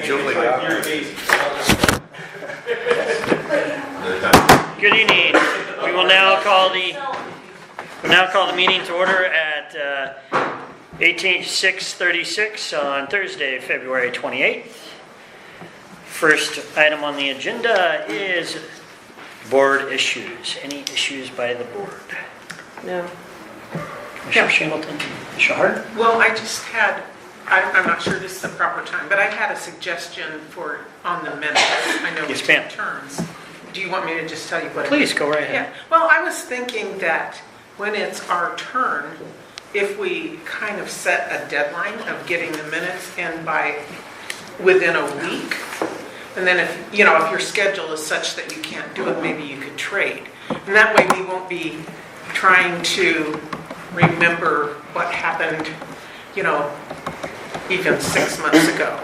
Julie. Good evening. We will now call the meeting to order at 6:36 on Thursday, February 28th. First item on the agenda is board issues. Any issues by the board? No. Commissioner Shingleton? Commissioner Hart? Well, I just had, I'm not sure this is the proper time, but I had a suggestion on the minutes. I know we Yes, ma'am. take turns. Do you want me to just tell you what? Please, go right ahead. Yeah. Well, I was thinking that when it's our turn, if we kind of set a deadline of getting the minutes in by within a week, and then if your schedule is such that you can't do it, maybe you could trade. And that way we won't be trying to remember what happened, even 6 months ago.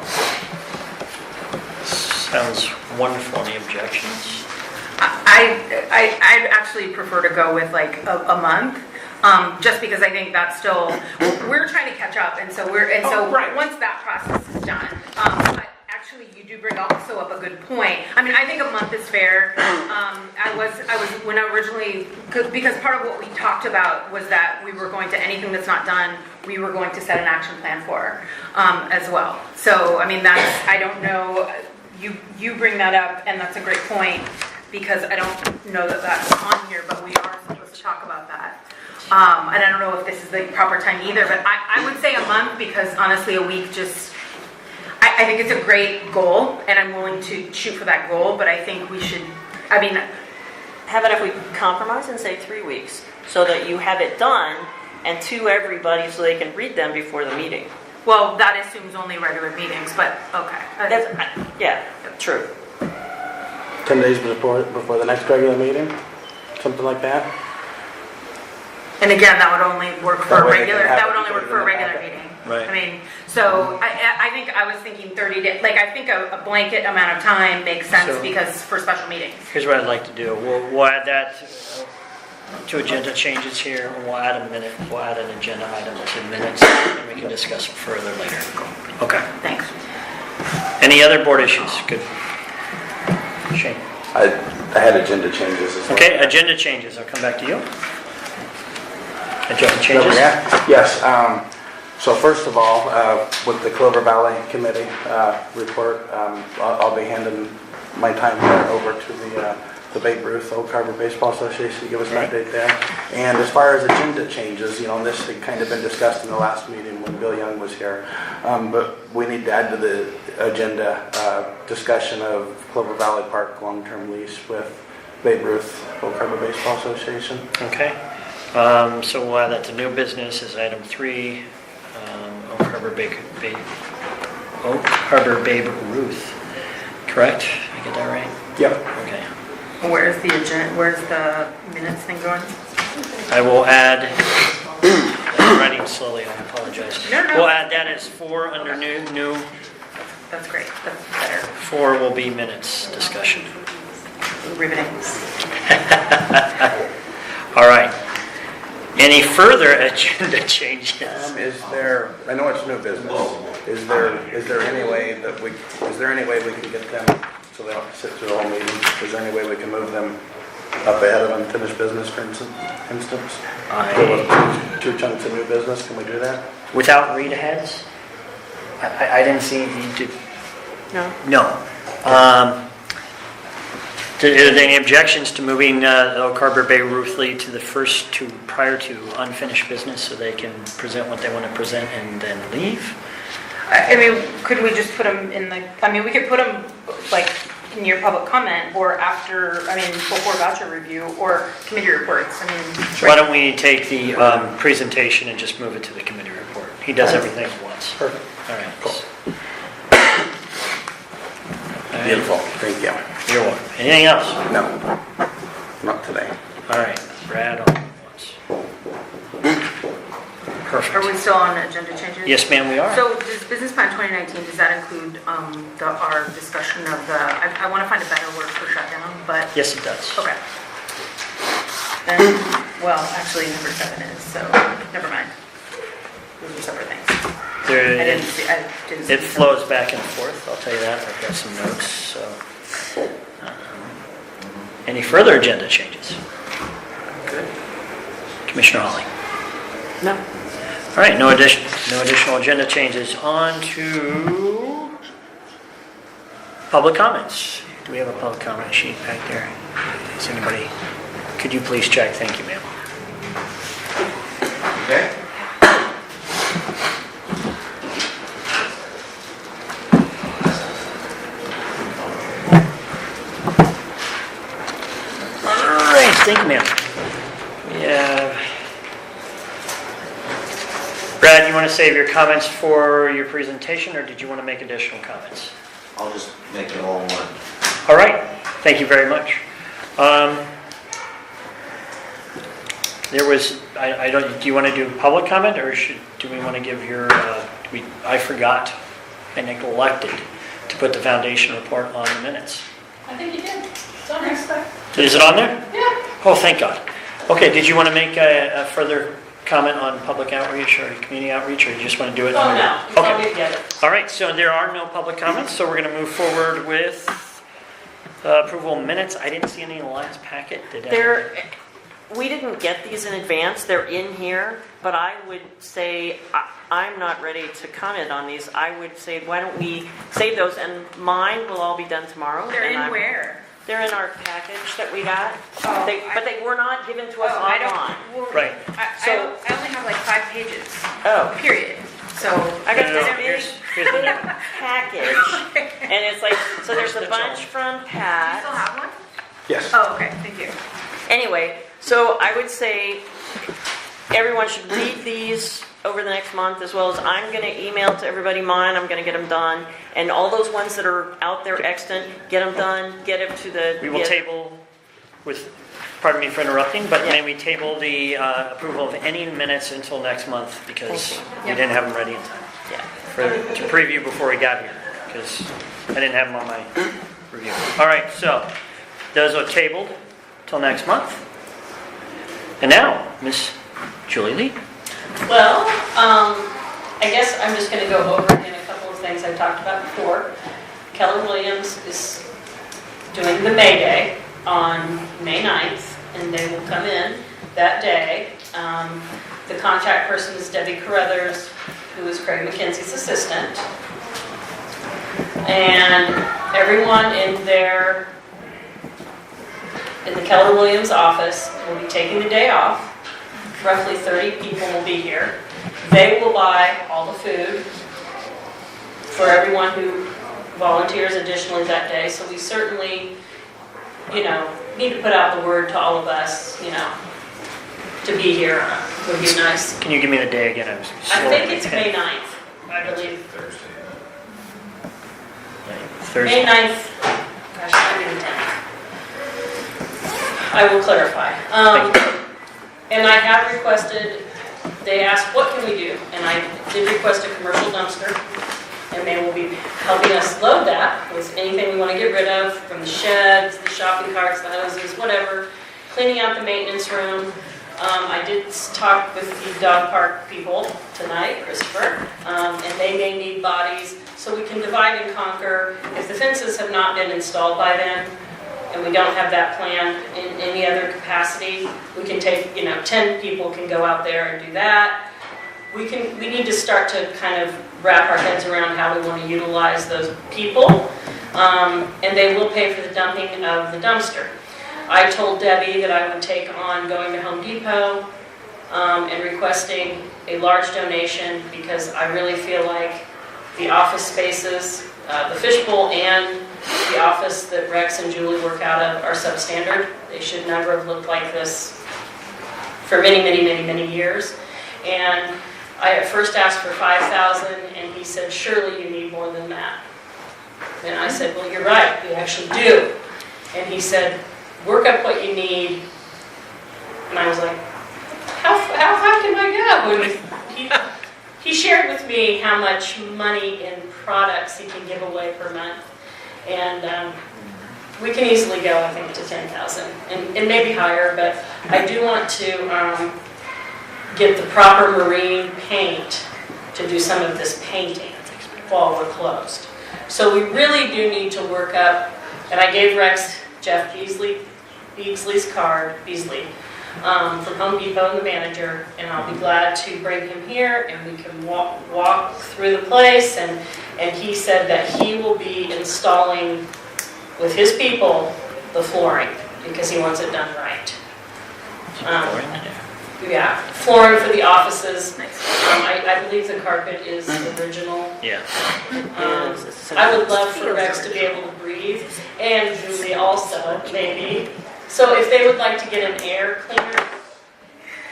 Sounds wonderful. Any objections? I'd actually prefer to go with like a month, just because I think that's still, we're trying to catch up, and so right. Once that process is done, but actually you do bring also up a good point. I mean, I think a month is fair. I was when I originally, because part of what we talked about was that we were going to, anything that's not done, we were going to set an action plan for, as well. So, I mean, I don't know, you bring that up, and that's a great point, because I don't know that that's on here, but we are supposed to talk about that. And I don't know if this is the proper time either, but I would say a month, because honestly a week just, I think it's a great goal, and I'm willing to shoot for that goal, but I think we should, How about if we compromise and say 3 weeks, so that you have it done and to everybody so they can read them before the meeting? well, that assumes only regular meetings, but okay. Yeah, true. 10 days before the next regular meeting, something like that. And again, that would only work for That a way they regular, can have that would it only work before for a they regular have it. meeting. Right. I mean, so I think I was thinking 30 days, like I think a blanket amount of time makes sense So- because for special meetings. Here's what I'd like to do. We'll add that to agenda changes here. We'll add an agenda item to minutes, and we can discuss it further later. Okay. Thanks. Any other board issues? Good. Shane. I had agenda changes as well. Okay, agenda changes. I'll come back to you. Agenda Clover, changes? yeah. Yes. So first of all, with the Clover Valley Committee report, I'll be handing my time there over to the Babe Ruth Oak Harbor Baseball Association to give us an update there. And as far as agenda changes, and this had kind of been discussed in the last meeting when Bill Young was here, but we need to add to the agenda discussion of Clover Valley Park long-term lease with Babe Ruth Oak Harbor Baseball Association. Okay. So we'll add that to new business as item 3. Oak Harbor Babe Ruth. Correct? Did I get that right? Yep. Okay. Where's the agenda, where's the minutes thing going? I will add, I'm writing slowly, I apologize. No. We'll add that as 4 under new. That's great, that's better. 4 will be minutes discussion. Riveting. Um, All right. Any further agenda changes? I know it's new business. Is there any way we can get them so they don't have to sit through the whole meeting? Is there any way we can move them up ahead of unfinished business, for instance? There was two chunks of new business. Can we do that? Without read aheads? I didn't see you do. No. No. Are there any objections to moving Oak Harbor Bay Ruth League to the first two prior to unfinished business so they can present what they want to present and then leave? I mean, could we just put them in we could put them like near public comment or after, before voucher review or committee reports. Why don't we take the presentation and just move it to the committee report? He does everything at once. Perfect. All right. Cool. All right. Beautiful. Thank you. You're welcome. Anything else? No, not today. All right. Brad on once. Perfect. Are we still on agenda changes? Yes, ma'am, we are. So does Business Plan 2019, does that include our discussion of I want to find a better word for shutdown, but... Yes, it does. Okay. Then, well, actually number 7 is, so never mind. Those are separate things. I There, didn't see, I didn't see. it flows back and forth, I'll tell you that. I've got some notes, so. Any further agenda changes? Commissioner Hawley? No. All right, no additional agenda changes. On to public comments. Do we have a public comment sheet back there? Is anybody, could you please check? Thank you, ma'am. Okay. All right, thank you, ma'am. Yeah. Brad, you want to save your comments for your presentation, or did you want to make additional comments? I'll just make it all one. All right, thank you very much. There was, I don't, do you want to do public comment, or do we want to give your, I forgot, I neglected to put the foundation report on the minutes. I think you did. It's on there. Is it on there? Yeah. Oh, thank God. Okay, did you want to make a further comment on public outreach or community outreach, or you just want to do it? Oh, no. It's all Okay. together. All right, so there are no public comments, so we're going to move forward with approval of minutes. I didn't see any in the last packet. Did I? We didn't get these in advance, they're in here, but I would say, I'm not ready to comment on these. I would say, why don't we save those, and mine will all be done tomorrow. They're and in I'm- where? They're in our package that we got, Oh, but they were not given to us Oh, I don't, online. well, Right. So- I only have like 5 pages, Oh, period. So. I got No, this no, big here's the note. package, and it's like, so there's a That's all. bunch from Do you still Pat. have one? Yes. Oh, okay, thank you. Anyway, so I would say everyone should read these over the next month, as well as I'm going to email to everybody mine. I'm going to get them done. And all those ones that are out there extant, get them done, get them to the... We will get- table with, pardon me for interrupting, but Yeah. may we table the approval of any minutes until next month because Thank we you. didn't have them ready in time Yeah. to preview before we got here because I didn't have them on my review. All right, so those are tabled till next month. And now, Miss Julie Lee. Well, I guess I'm just going to go over again a couple of things I talked about before. Keller Williams is doing the May Day on May 9th, and they will come in that day. The contact person is Debbie Carruthers, who is Craig McKenzie's assistant. And everyone in the Keller Williams office will be taking the day off. Roughly 30 people will be here. They will buy all the food for everyone who volunteers additionally that day. So we certainly, need to put out the word to all of us, to be here would be nice. Can you give me the day again? I think it's May 9th, I believe. Thursday. May 9th, gosh, I'm in 10th. I will clarify. Thank you. And I have requested, they asked, what can we do? And I did request a commercial dumpster, and they will be helping us load that with anything we want to get rid of, from the sheds, the shopping carts, the hoses, whatever, cleaning out the maintenance room. I did talk with the dog park people tonight, Christopher, and they may need bodies, so we can divide and conquer. If the fences have not been installed by then, and we don't have that plan in any other capacity, we can take, 10 people can go out there and do that. We need to start to kind of wrap our heads around how we want to utilize those people, and they will pay for the dumping of the dumpster. I told Debbie that I would take on going to Home Depot and requesting a large donation because I really feel like the office spaces, the fishbowl and the office that Rex and Julie work out of are substandard. They should never have looked like this for many, many, many, many years. And I at first asked for $5,000 and he said, surely you need more than that. And I said, well, you're right, we actually do. And he said, work up what you need. And I was like, how high can I go? And he shared with me how much money in products he can give away per month. And we can easily go, I think, to 10,000 and maybe higher, but I do want to get the proper marine paint to do some of this painting while we're closed. So we really do need to work up, and I gave Rex Jeff Beasley's card, from Home Depot, and the manager, and I'll be glad to bring him here and we can walk through the place. And he said that he will be installing with his people the flooring because he wants it done right. Yeah, flooring for the offices. I believe the carpet is original. Yeah. I would love for Rex to be able to breathe, and Julie also, maybe. So if they would like to get an air cleaner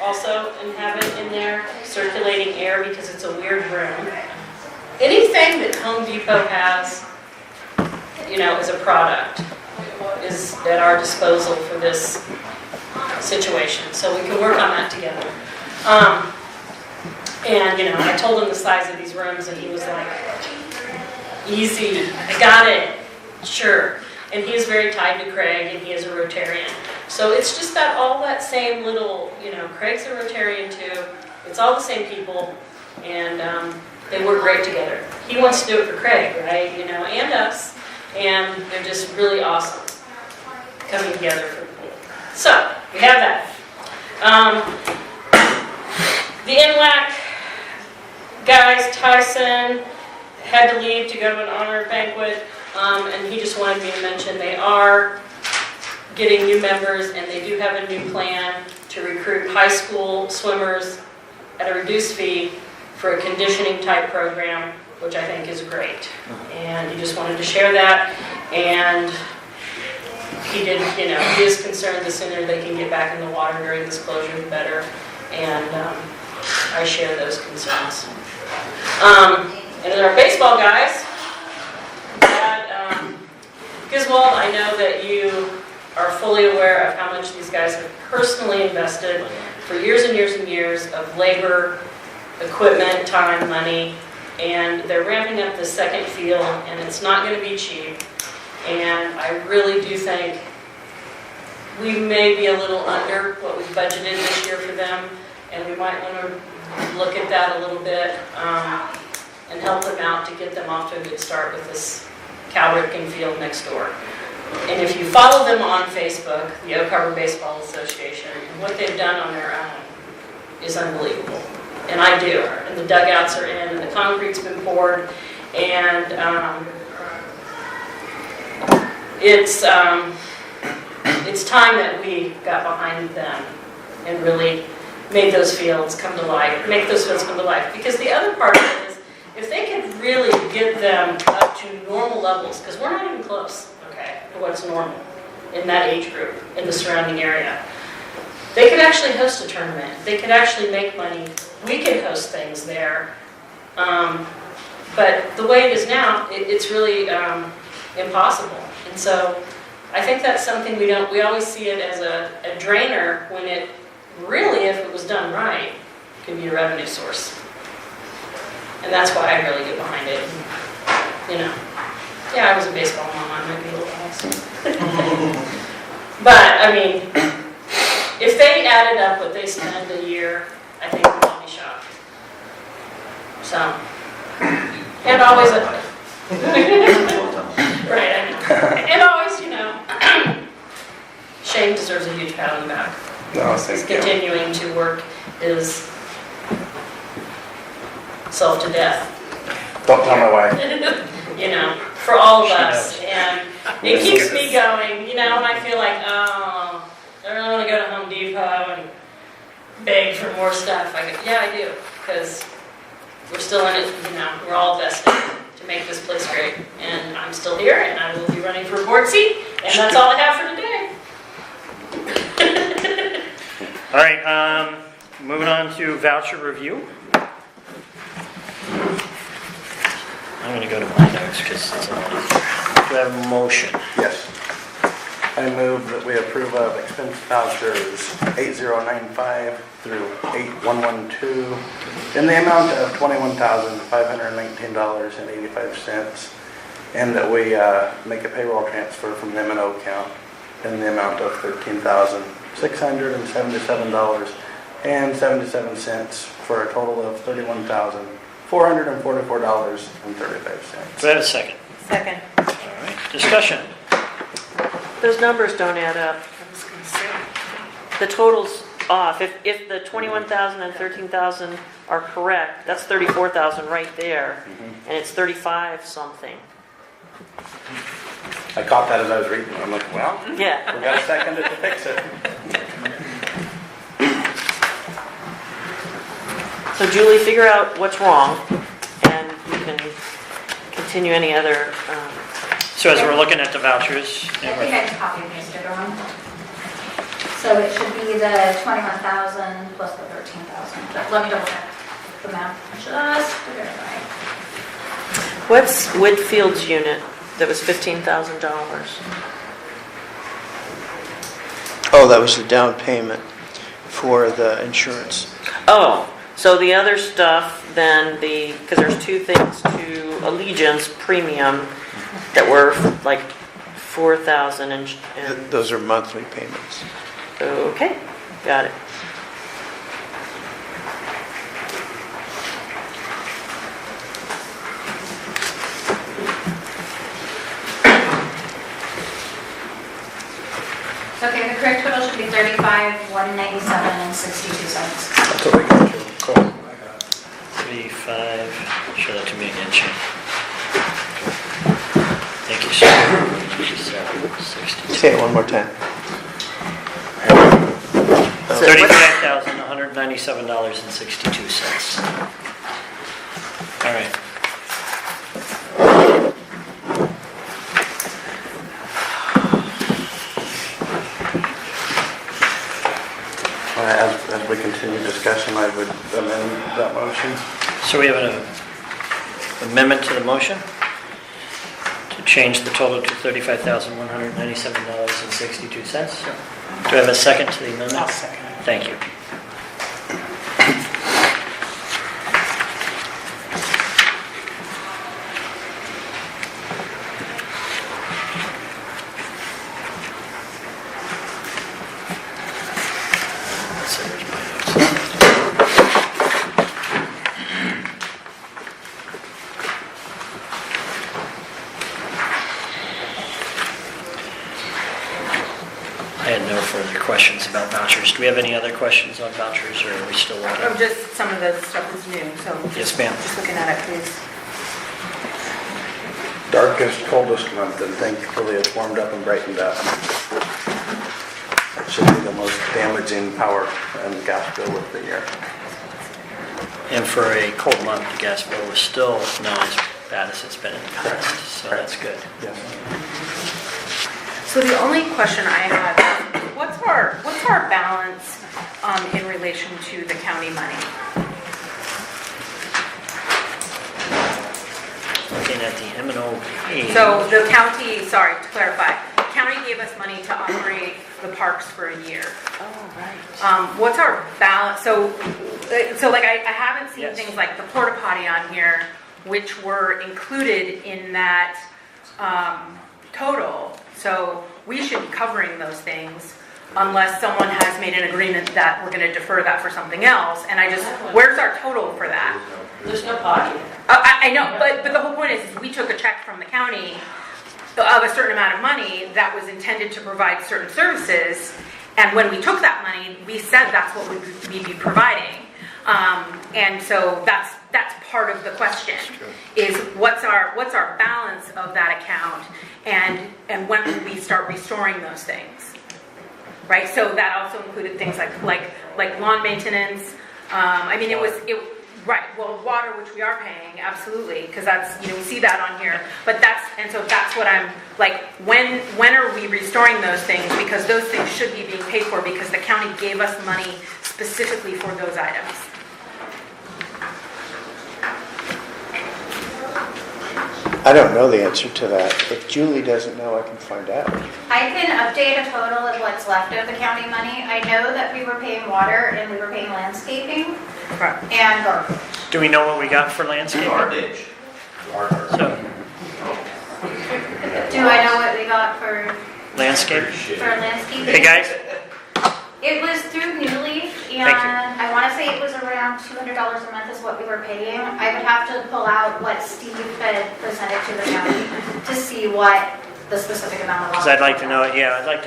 also and have it in there, circulating air, because it's a weird room. Anything that Home Depot has, as a product is at our disposal for this situation. So we can work on that together. And, I told him the size of these rooms and he was like, easy, I got it, sure. And he is very tied to Craig, and he is a Rotarian. So it's just all that same little, Craig's a Rotarian too. It's all the same people, and they work great together. He wants to do it for Craig, right? And us, and they're just really awesome coming together for the pool. So we have that. The NWAC guys, Tyson had to leave to go to an honor banquet. And he just wanted me to mention they are getting new members, and they do have a new plan to recruit high school swimmers at a reduced fee for a conditioning type program, which I think is great. And he just wanted to share that, and he did, he is concerned the sooner they can get back in the water during this closure, the better. And I share those concerns. And then our baseball guys, Griswold, I know that you are fully aware of how much these guys have personally invested for years and years and years of labor, equipment, time, money, and they're ramping up the second field, and it's not going to be cheap. And I really do think we may be a little under what we budgeted this year for them, and we might want to look at that a little bit and help them out to get them off to a good start with this Calrican field next door. And if you follow them on Facebook, the Oak Harbor Baseball Association, what they've done on their own is unbelievable. And I do. And the dugouts are in, and the concrete's been poured, and it's time that we got behind them and really made those fields come to life. Because the other part of it is, if they could really get them up to normal levels, because we're not even close, okay, to what's normal in that age group, in the surrounding area, they could actually host a tournament. They could actually make money. We could host things there. But the way it is now, it's really impossible. And so I think that's something we always see it as a drainer, when it really, if it was done right, could be a revenue source. And that's why I really get behind it. Yeah, I was a baseball mom, I might be a little biased. But, I mean, if they added up what they spend a year, I think we'd all be shocked. So, and always, right, and always, Shane deserves a huge pat on the back. No, He's thank you. continuing to work his self to death. Don't tell my wife. For all of She us. knows. And it keeps me going, when I feel like, I really want to go to Home Depot and beg for more stuff. I do, because we're still in it, we're all vested to make this place great. And I'm still here, and I will be running for a board seat, and that's all I have for today. All right, moving on to voucher review. I'm going to go to my notes because it's a lot. Do I have a motion? Yes. I move that we approve of expense vouchers 8095 through 8112 in the amount of $21,519.85, and that we make a payroll transfer from the M&O account in the amount of $13,677.77 for a total of $31,519.85. $444.35. Do I have a second? Second. All right, discussion. Those numbers don't add up. I was gonna say, The total's off. If the 21,000 and 13,000 are correct, that's 34,000 right there, and it's 35 something. I caught that as I was reading. I'm like, well, we Yeah. got a second to fix it. So Julie, figure out what's wrong, and you can continue any other. So as we're looking at the vouchers, I and think I just copy and pasted it wrong. So it should be the 21,000 plus the 13,000. But let me double check the math, just to verify. What's Whitfield's unit that was $15,000? Oh, that was the down payment for the insurance. Oh, so the other stuff, then because there's two things to Allegiance Premium that were like 4,000 and Those are monthly payments. okay, got it. Okay, the correct total should be 35,197 and 62 cents. That's what we got to. Cool. 35, show that to me again, Shane. Thank you, sir. 67, 62. Say it one more time. So what- $35,197.62. All right. As we continue discussion, I would amend that motion. So we have an amendment to the motion to change the total to $35,197.62. Do I have a second to the amendment? I'll second it. Thank you. I had no further questions about vouchers. Do we have any other questions on vouchers, or are we still Or looking? just some of the stuff is new, so. Yes, ma'am. Just looking at it, please. Darkest, coldest month, and thankfully it's warmed up and brightened up. It should be the most damaging power and gas bill of the year. And for a cold month, the gas bill was still not as bad as it's been in the past, so that's good. Yes. So the only question I have, what's our balance in relation to the county money? Looking at the M&O page. So the county, sorry, to clarify, the county gave us money to operate the parks for a year. Oh, right. What's our balance? So like I haven't seen Yes. things like the porta potty on here, which were included in that total. So we should be covering those things unless someone has made an agreement that we're going to defer that for something else. And where's our total for that? There's no potty. I know, but the whole point is we took a check from the county of a certain amount of money that was intended to provide certain services. And when we took that money, we said that's what we'd be providing. And so that's part of the question is what's our balance of that account and when will we start restoring those things, right? So that also included things like lawn maintenance. Right, well, water, which we are paying, absolutely, because that's, we see that on here. But that's what I'm, like, when are we restoring those things? Because those things should be being paid for because the county gave us money specifically for those items. I don't know the answer to that. If Julie doesn't know, I can find out. I can update a total of what's left of the county money. I know that we were paying water and we were paying landscaping Right. and garbage. Do we know what we got for landscaping? Garbage. So, Do I know what we got for landscape? landscaping? Hey, guys, It was through New Leaf, and Thank you. I want to say it was around $200 a month is what we were paying. I would have to pull out what Steve had presented to the county to see what the specific amount of. Because I'd like to know, I'd like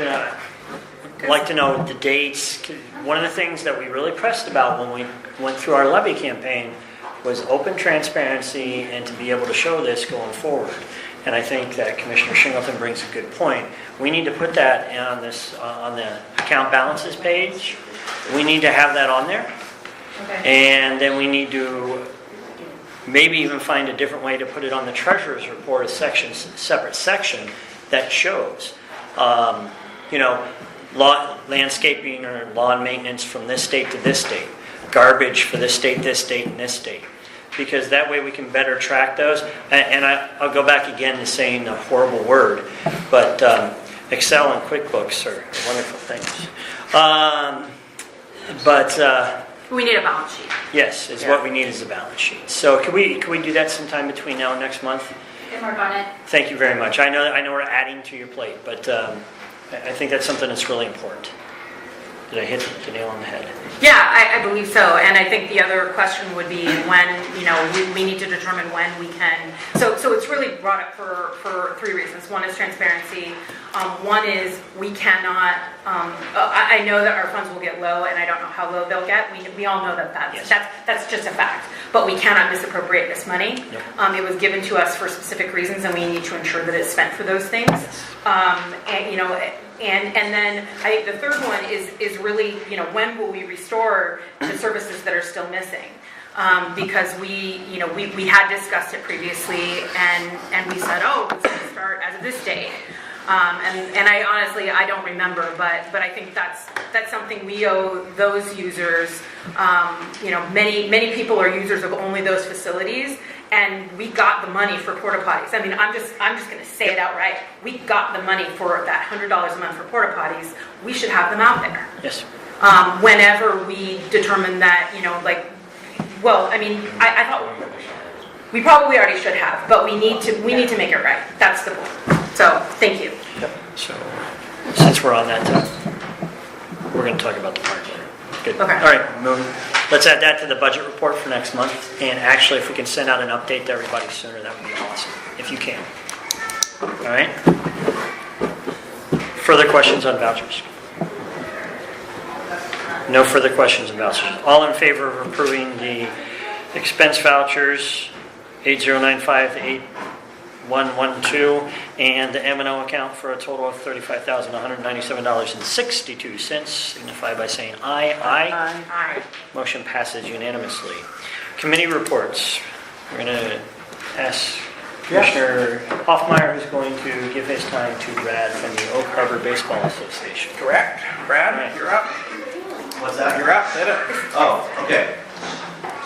to know the dates. One of the things that we really pressed about when we went through our levy campaign was open transparency and to be able to show this going forward. And I think that Commissioner Shingleton brings a good point. We need to put that on this, on the account balances page. We need to have that on there. Okay. And then we need to maybe even find a different way to put it on the treasurer's report, a separate section that shows, landscaping or lawn maintenance from this state to this state, garbage for this state, and this state. Because that way we can better track those. And I'll go back again to saying a horrible word, but Excel and QuickBooks are wonderful things. We need a balance sheet. Yes, is what we need is a balance sheet. So can we do that sometime between now and next month? Can work on it. Thank you very much. I know we're adding to your plate, but I think that's something that's really important. Did I hit the nail on the head? Yeah, I believe so. And I think the other question would be when, we need to determine when we can. So it's really brought up for three reasons. One is transparency. One is we cannot, I know that our funds will get low and I don't know how low they'll get. We all know that's just a fact. But we cannot misappropriate this money. Nope. It was given to us for specific reasons and we need to ensure that it's spent for those things. And then I think the third one is really, when will we restore the services that are still missing? Because we had discussed it previously and we said, it's going to start as of this date. And I honestly, I don't remember, but I think that's something we owe those users. Many people are users of only those facilities. And we got the money for porta potties. I mean, I'm just going to say it outright. We got the money for that $100 a month for porta potties. We should have them out there. Yes. Whenever we determine that, I thought we probably already should have, but we need to make it right. That's the point. So, thank you. Yep. So, since we're on that topic, we're going to talk about the parking. Good. Okay. All right, let's add that to the budget report for next month. And actually, if we can send out an update to everybody sooner, that would be awesome, if you can. All right? Further questions on vouchers? No further questions on vouchers. All in favor of approving the expense vouchers 8095 to 8112 and the M&O account for a total of $35,197.62, signify by saying aye. Aye. Motion passes unanimously. Committee reports. We're going to ask Commissioner Hoffmeyer, who's going to give his time to Brad from the Oak Harbor Baseball Association. Correct. Brad, Right. you're up. What's that? You're up. Hit it. Oh, okay.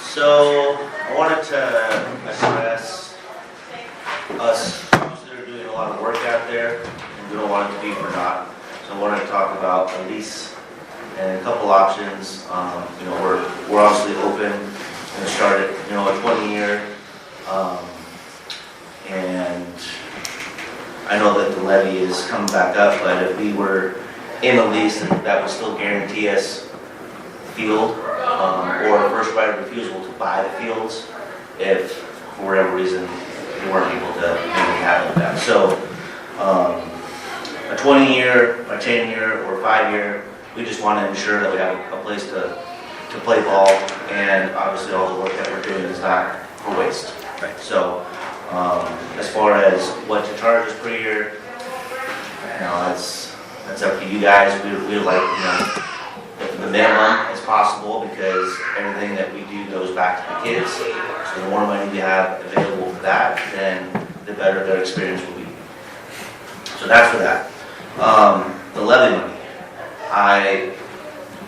So I wanted to address us that are doing a lot of work out there, and we don't want it to be forgotten. So I wanted to talk about a lease and a couple options. We're obviously open and started, a 20-year, and I know that the levy is coming back up, but if we were in a lease, that would still guarantee us field or first right of refusal to buy the fields if, for whatever reason, we weren't able to maybe have that. So a 20-year, a 10-year, or a 5-year, we just want to ensure that we have a place to play ball, and obviously all the work that we're doing is not for waste. Right. So as far as what to charge us per year, that's up to you guys. We like, the minimum as possible, because everything that we do goes back to the kids. So the more money we have available for that, then the better their experience will be. So that's for that. The levy money.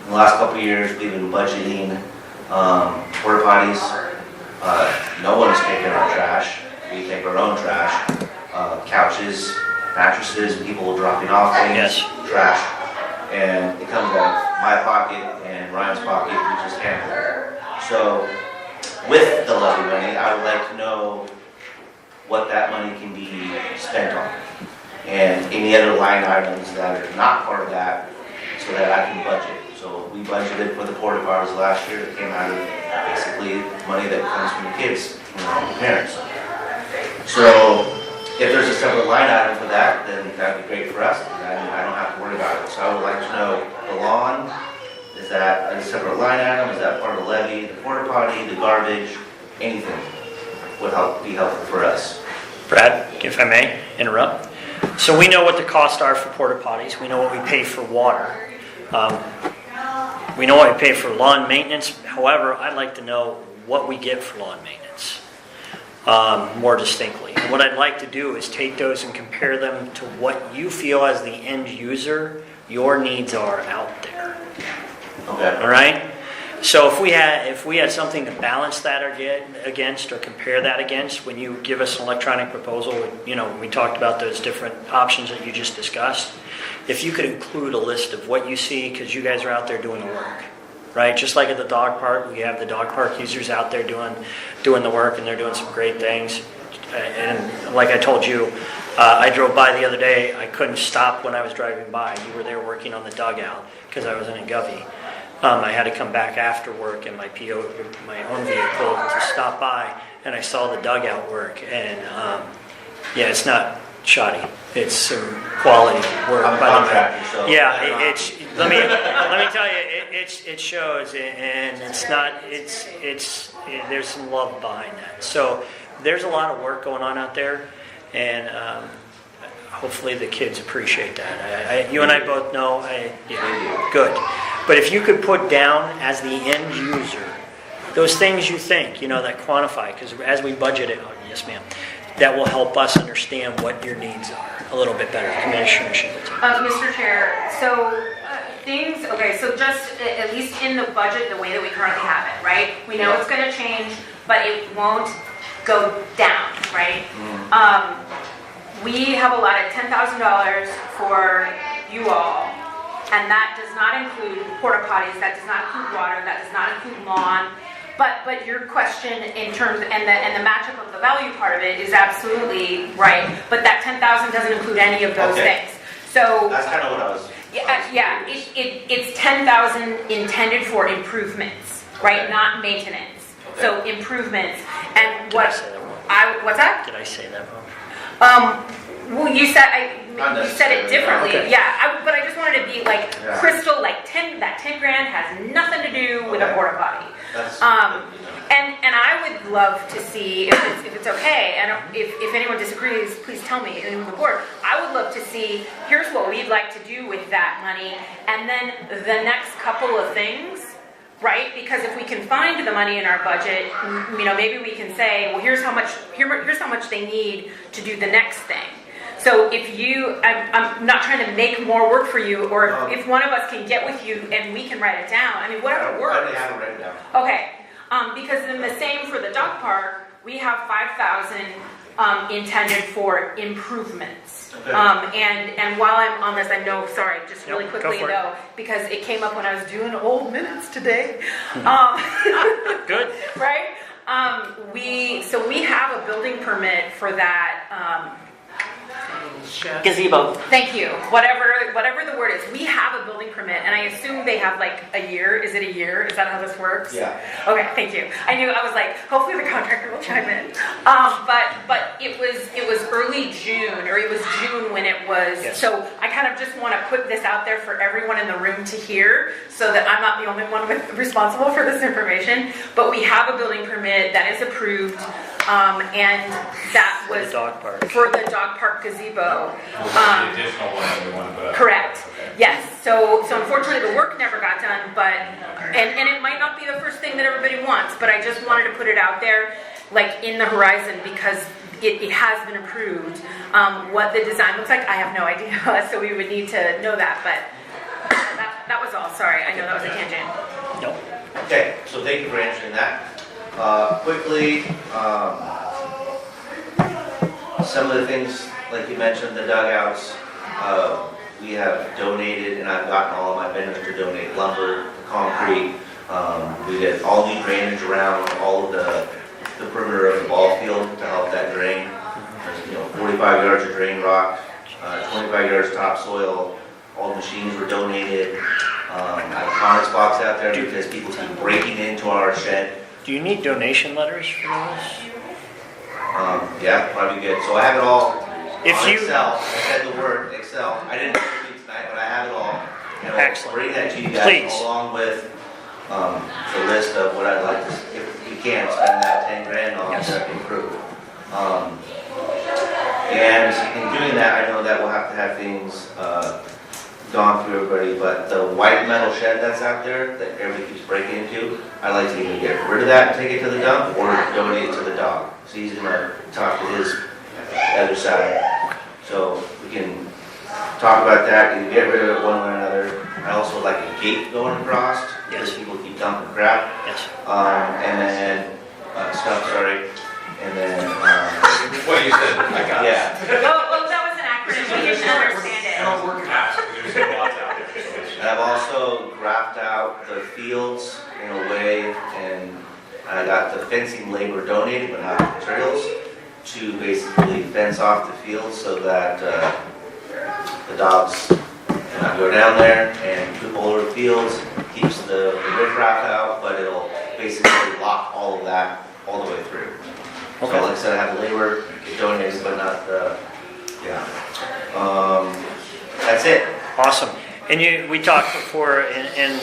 In the last couple of years, we've been budgeting porta potties. No one's taking our trash. We take our own trash. Couches, mattresses, people dropping off things, trash. And it comes out of my pocket and Ryan's pocket, we just handle it. So with the levy money, I would like to know what that money can be spent on. And any other line items that are not part of that, so that I can budget. So we budgeted for the porta potties last year. It came out of basically money that comes from the kids, the parents. So if there's a separate line item for that, then that'd be great for us. And I don't have to worry about it. So I would like to know the lawn, is that a separate line item? Is that part of the levy? The porta potty, the garbage, anything would be helpful for us. Brad, if I may interrupt. So we know what the costs are for porta potties. We know what we pay for water. We know what we pay for lawn maintenance. However, I'd like to know what we get for lawn maintenance more distinctly. And what I'd like to do is take those and compare them to what you feel as the end user your needs are out there. Okay. All right? So if we had something to balance that against or compare that against, when you give us an electronic proposal, we talked about those different options that you just discussed. If you could include a list of what you see, because you guys are out there doing the work, right? Just like at the dog park, we have the dog park users out there doing the work, and they're doing some great things. And like I told you, I drove by the other day. I couldn't stop when I was driving by. You were there working on the dugout because I wasn't in Govey. I had to come back after work in my own vehicle to stop by, and I saw the dugout work. And it's not shoddy. It's some quality work. I'm a contractor, so let me tell you, it shows, and it's not. There's some love behind that. So there's a lot of work going on out there, and hopefully the kids appreciate that. You and I both know. Good. But if you could put down as the end user those things you think, that quantify, because as we budget it, yes ma'am, that will help us understand what your needs are a little bit better. Commissioner Shingleton. Mr. Chair, so just at least in the budget, the way that we currently have it, right? We know it's going to change, but it won't go down, right? We have allotted $10,000 for you all. And that does not include porta potties, that does not include water, that does not include lawn. But your question in terms, and the matchup of the value part of it is absolutely right. But that 10,000 doesn't include any of those things. So that's kind of what I was. It's 10,000 intended for improvements, right? Not maintenance. Okay. So improvements. And what's that? Did I say that wrong? Well, you said it differently. Okay. Yeah, but I just wanted to be crystal, that 10 grand has nothing to do with a porta potty. And I would love to see if it's okay, and if anyone disagrees, please tell me in the board. I would love to see here's what we'd like to do with that money, and then the next couple of things. Right, because if we can find the money in our budget, maybe we can say, well, here's how much they need to do the next thing. So I'm not trying to make more work for you, or if one of us can get with you and we can write it down. Whatever works. I have it written down. Okay, because then the same for the dog park, we have 5,000 intended for improvements. Okay. And while I'm on this, just really quickly though, because it came up when I was doing old minutes today. Good. Right? We have a building permit for that. Gazebo. Thank you. Whatever the word is, we have a building permit, and I assume they have a year. Is it a year? Is that how this works? Yeah. Okay. Thank you. I was like, hopefully the contractor will chime in. But it was early June, or it was June when it was. Yes. So I kind of just want to put this out there for everyone in the room to hear, so that I'm not the only one responsible for this information. But we have a building permit that is approved. And that was for the dog park gazebo. The additional one that we want to put up. Correct. Yes. So unfortunately the work never got done, but and it might not be the first thing that everybody wants, but I just wanted to put it out there, in the horizon, because it has been approved. What the design looks like, I have no idea. So we would need to know that, but that was all. Sorry, I know that was a tangent. Nope. Okay, so thank you for answering that. Quickly, some of the things, like you mentioned, the dugouts, we have donated, and I've gotten all of my vendors to donate lumber, concrete. We did all new drainage around all of the perimeter of the ball field to help that drain. There's 45 yards of drain rock, 25 yards topsoil, all the machines were donated. I have a Conex box out there because people keep breaking into our shed. Do you need donation letters for those? Yeah, probably good. So I have it all If on you- Excel. I said the word Excel. I didn't do it tonight, but I have it all. And I'll Excellent. bring that to you guys Please. along with the list of what I'd like to, if we can, spend that 10 grand on Yes. to improve. And in doing that, I know that we'll have to have things gone through everybody, but the white metal shed that's out there that everybody keeps breaking into, I'd like to either get rid of that and take it to the dump or donate it to the dog. So he's gonna talk to his other side. So we can talk about that, either get rid of it one way or another. I also would like a gate going across, because Yes. people keep dumping crap. Yes. And then, stuff, sorry, and then, What you said, I got it. yeah. Oh, that was an acronym, we didn't understand it. I don't work in house, there's lots out there. And I've also graphed out the fields in a way, and I got the fencing labor donated, but not materials, to basically fence off the fields so that the dogs cannot go down there and poop all over the fields, keeps the riffraff out, but it'll basically lock all of that all the way through. So Okay. like I said, I have labor donated, but not the, yeah. That's it. Awesome. And we talked before, and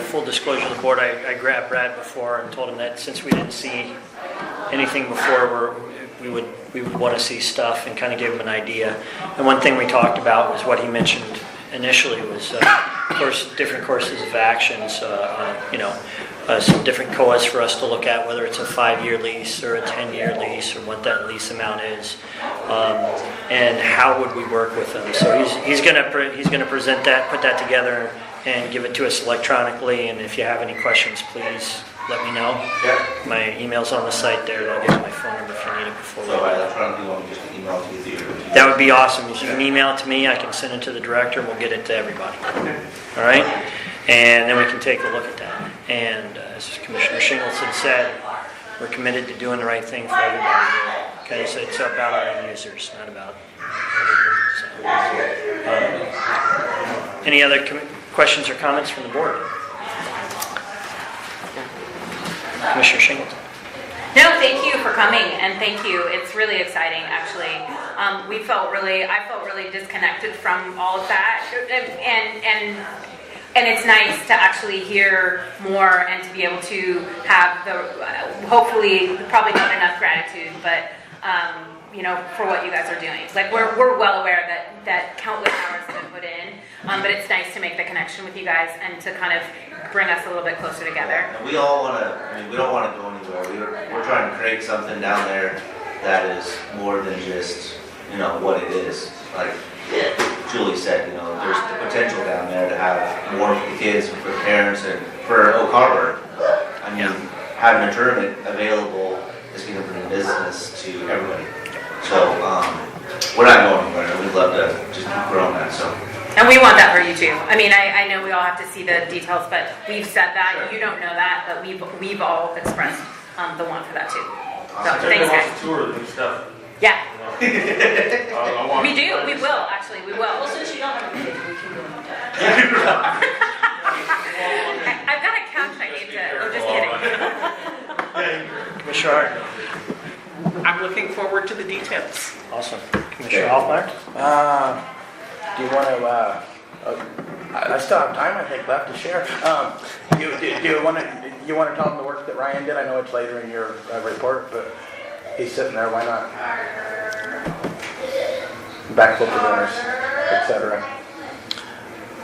full disclosure to the board, I grabbed Brad before and told him that since we didn't see anything before, we would want to see stuff and kind of give him an idea. And one thing we talked about was what he mentioned initially was, of course, different courses of actions, some different COAs for us to look at, whether it's a 5-year lease or a 10-year lease or what that lease amount is, and how would we work with them. So he's going to present that, put that together, and give it to us electronically. And if you have any questions, please let me know. Yeah. My email's on the site there. I'll give you my phone number if you need it before. So I electronically want to just email it to you. That would be awesome. If you can email it to me, I can send it to the director, and we'll get it to everybody. All right? And then we can take a look at that. And as Commissioner Shingleton said, we're committed to doing the right thing for everybody here. Okay, so it's about our end users, not about any other questions or comments from the board? Commissioner Shingleton. No, thank you for coming, and thank you. It's really exciting, actually. I felt really disconnected from all of that, and it's nice to actually hear more and to be able to have the, hopefully, probably not enough gratitude, but for what you guys are doing. Like we're well aware that countless hours have been put in, but it's nice to make the connection with you guys and to kind of bring us a little bit closer together. And we all want to, we don't want to go anywhere. We're trying to create something down there that is more than just, what it is. Like Julie said, there's the potential down there to have more for the kids and for the parents and for Oak Harbor. I mean, having a tournament available is going to bring business to everybody. So we're not going anywhere. We'd love to just keep growing that. So. And we want that for you too. I mean, I know we all have to see the details, but we've said that. Sure. You don't know that, but we've all expressed the want for that too. So Everyone thanks, wants guys. to tour the new stuff. Yeah, I want we to do. learn We this will stuff. actually. We Well, will. since you don't have a kid, we can go on that. I've got a couch I need to. Oh, just kidding. Commissioner Hart. I'm looking forward to the details. Awesome. Commissioner Hoffmeyer? Do you want to, I still have time, I think, left to share. Do you want to tell them the work that Ryan did? I know it's later in your report, but he's sitting there, why not? Backflip dinners, etc.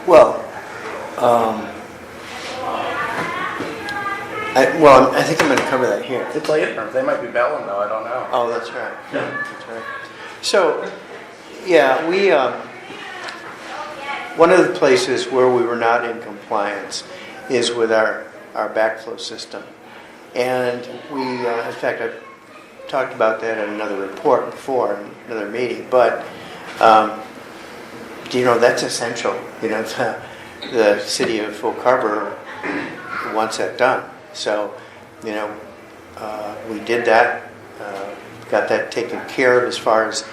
Well, I think I'm going to cover that here. It's later, they might be belling though, I don't know. Oh, that's right. That's right. So, yeah, we, one of the places where we were not in compliance is with our backflow system. And we, in fact, I talked about that in another report before, in another meeting, but, that's essential. The city of Oak Harbor wants that done. So, we did that, got that taken care of as far as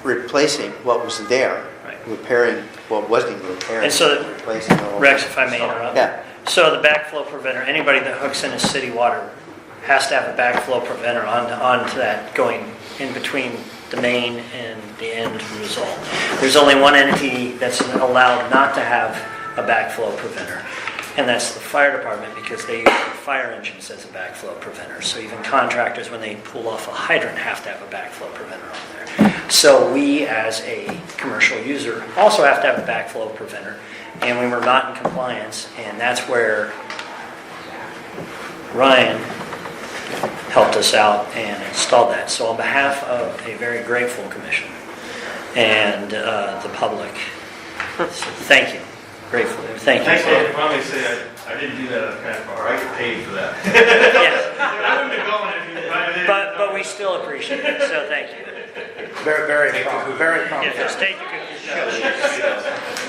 replacing what was there. Right. repairing, well, it wasn't even repairing. And so- Replacing the whole. Rex, if I may interrupt. Yeah. So the backflow preventer, anybody that hooks into city water has to have a backflow preventer onto that going in between the main and the end result. There's only one entity that's allowed not to have a backflow preventer, and that's the fire department, because they use their fire engines as a backflow preventer. So even contractors, when they pull off a hydrant, have to have a backflow preventer on there. So we, as a commercial user, also have to have a backflow preventer, and we were not in compliance, and that's where Ryan helped us out and installed that. So on behalf of a very grateful commission and the public, so thank you. Grateful. Thank you. Thanks, I finally say I didn't do that on kind of bar. I get paid for that. Yes, I wouldn't have gone if you invited me. but we still appreciate it, so thank you. Very prompt, very prompt. Yeah, just take your cookies.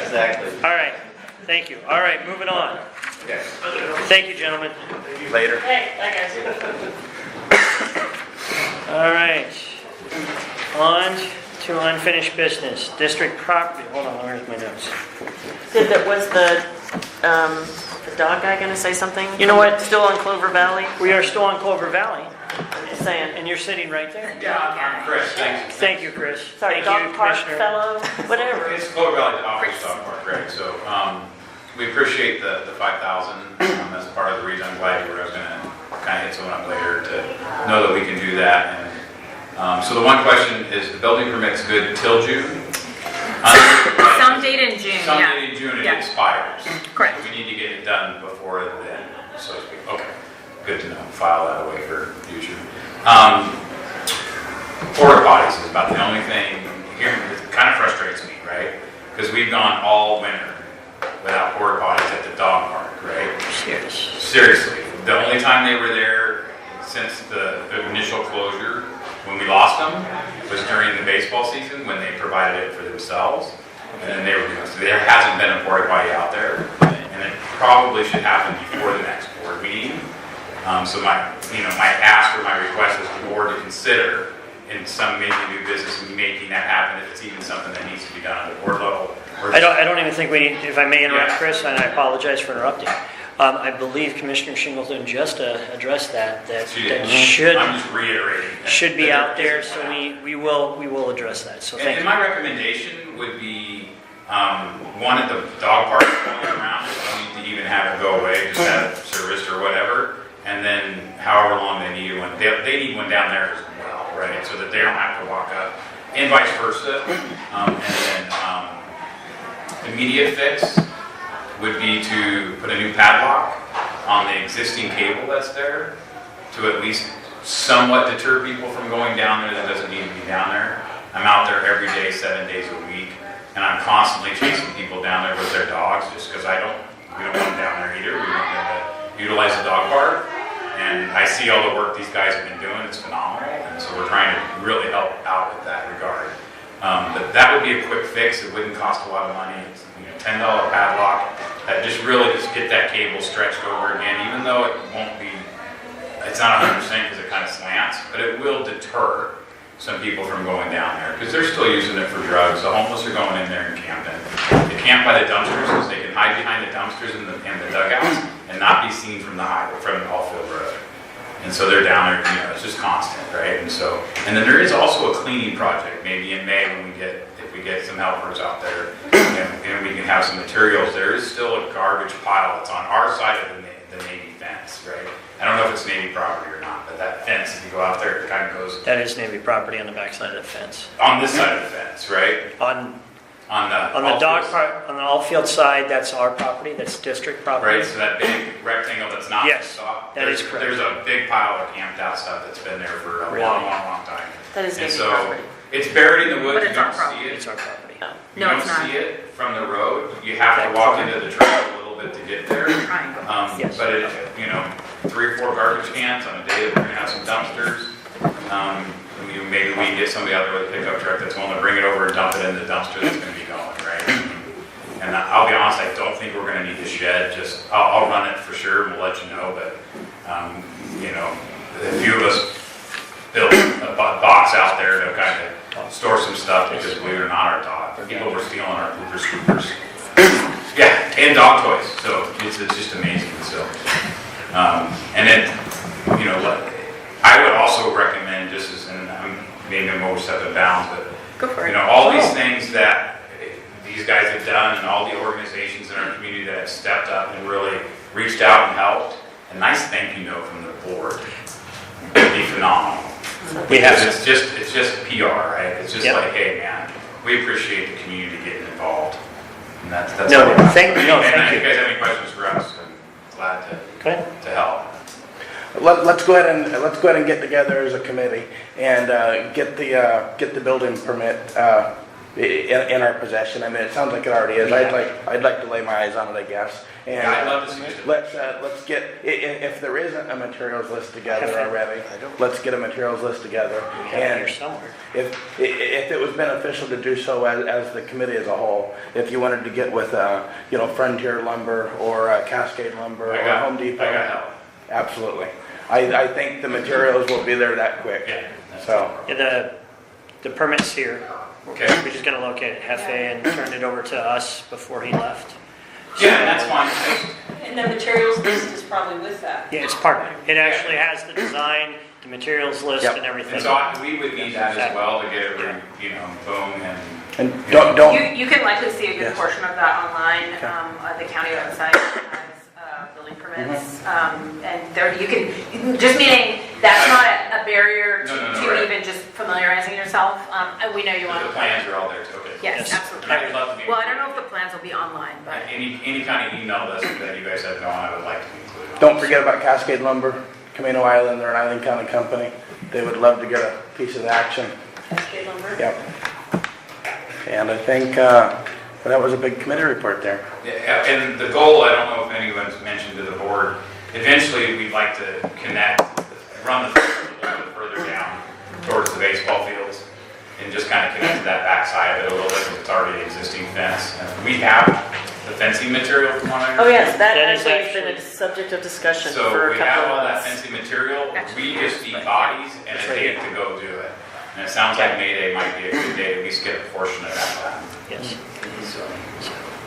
Exactly. All right, thank you. All right, moving on. Thank you, gentlemen. Later. Hey, bye guys. All right, on to unfinished business. District property, hold on, where's my notes? Was the dog guy gonna say something? You know what? Still on Clover Valley? We are still on Clover Valley, I'm just saying. and you're sitting right there. Yeah, I'm Chris, thanks. Thank you, Chris. Sorry, Thank dog you, park Commissioner. fellow, whatever. It's Clover Valley Office Dog Park, right? So we appreciate the 5,000. That's part of the reason I'm glad you were going to kind of hit someone up later to know that we can do that. And so the one question is, the building permit's good till June? Some date in June, Some yeah. date in June it Yeah. expires. Correct. So we need to get it done before then, so to speak. Okay, good to know. File that away for future. Porta potties is about the only thing here that kind of frustrates me, right? Because we've gone all winter without porta potties at the dog park, right? Yes. Seriously, the only time they were there since the initial closure, when we lost them, was during the baseball season when they provided it for themselves. And then they were doing, so there hasn't been a porta potty out there, and it probably should happen before the next board meeting. So my ask or my request is the board to consider in some maybe new business making that happen if it's even something that needs to be done at the board level. Or I don't even think we need, if I may interrupt, Yeah. Chris, and I apologize for interrupting. I believe Commissioner Shingleton just addressed that should I'm just reiterating. should be out there, so we will address that, so thank And you. my recommendation would be, one at the dog park going around, if you need to even have it go away, just have it serviced or whatever, and then however long they need one, they need one down there as well, right, so that they don't have to walk up, and vice versa. And then, immediate fix would be to put a new padlock on the existing cable that's there, to at least somewhat deter people from going down there that doesn't need to be down there. I'm out there every day, 7 days a week, and I'm constantly chasing people down there with their dogs just because we don't want them down there either. We want them to utilize the dog park. And I see all the work these guys have been doing, it's phenomenal, and so we're trying to really help out with that regard. But that would be a quick fix, it wouldn't cost a lot of money. It's $10 padlock, that just really just get that cable stretched over again, even though it won't be, it's not 100% because it kind of slants, but it will deter some people from going down there, because they're still using it for drugs. The homeless are going in there and camping. They camp by the dumpsters because they can hide behind the dumpsters in the dugouts and not be seen from the highway, from Allfield Road. And so they're down there, it's just constant, right? And then there is also a cleaning project, maybe in May when if we get some helpers out there, and we can have some materials. There is still a garbage pile that's on our side of the Navy fence, right? I don't know if it's Navy property or not, but that fence, if you go out there, it kind of goes That is Navy property on the backside of the fence. on this side of the fence, right? On On the dog park, on the all-field side, that's our property, that's district property. Right, so that big rectangle that's not Yes, stopped, that is there's correct. a big pile of camped out stuff that's been there for a Really? long time. That is And Navy so, property. it's buried in the woods, But you it's our don't see property. it. It's our property. No. You No, don't it's not. see it from the road, you have That to walk corner. into the trail a little bit to get there. Triangle. Yes. But it, 3 or 4 garbage cans on a day that we're gonna have some dumpsters. Maybe we can get somebody out there with a pickup truck that's willing to bring it over and dump it in the dumpster that's gonna be going, right? And I'll be honest, I don't think we're gonna need the shed, I'll run it for sure and we'll let you know, but, a few of us built a box out there to kind of store some stuff because believe it or not, our people were stealing our Cooper scoopers. Yeah, and dog toys, so it's just amazing, so. And then, you know, I would also recommend, just as, and I'm maybe I'm overstepping bounds, but Go for it. you know, all these things that these guys have done and all the organizations in our community that have stepped up and really reached out and helped, a nice thank you note from the board would be phenomenal. We have Because it's just PR, right? It's just Yep. like, hey man, we appreciate the community getting involved. And that's No, all. thank you. No, And thank if you. you guys have any questions for us, I'm glad Good. to help. Let's go ahead and get together as a committee and get the building permit in our possession. I mean, it sounds like it already is. I'd like to lay my eyes on it, I guess. And Yeah, I'd love to see it. let's get, if there isn't a materials list together already, let's get a materials list together. We have it And here somewhere. if it was beneficial to do so as the committee as a whole, if you wanted to get with, Frontier Lumber or Cascade Lumber or Home Depot. I got help. Absolutely. I think the materials will be there that quick. Yeah. that's So- no problem. Yeah, the permit's here. Okay. We just gotta locate it, Hefe, and turn it over to us before he left. Yeah, that's fine. And the materials list is probably with that. Yeah, it's part of it. It actually has the design, the materials list, Yep. and everything. And so we would need that as well to get it, boom, and And don't, You can likely see a good Yes. portion of that online. Okay. The county website has building permits. And there, you can, just meaning, that's not a barrier No, no, no, to right. even just familiarizing yourself. And we know you want the to. plans are all there too. Okay. Yes, Yes. absolutely. I would love to be. Well, I don't know if the plans will be online, but. Any kind of email list that you guys have going, I would like to include. on don't this. forget about Cascade Lumber, Camino Island, they're an Island County company. They would love to get a piece of the action. Cascade Lumber. Yep. And I think that was a big committee report there. Yeah, and the goal, I don't know if anyone's mentioned to the board, eventually we'd like to connect, run the fence a little bit further down towards the baseball fields and just kind of connect to that backside of it a little bit because it's already an existing fence. And we have the fencing material from what I Oh, yes, that That is actually has been a actually- subject of discussion So for a we have couple all of that months. fencing material, we just need bodies and a date to go do it. And it sounds like May Day might be a good day to at least get a portion of that done. Yes. So,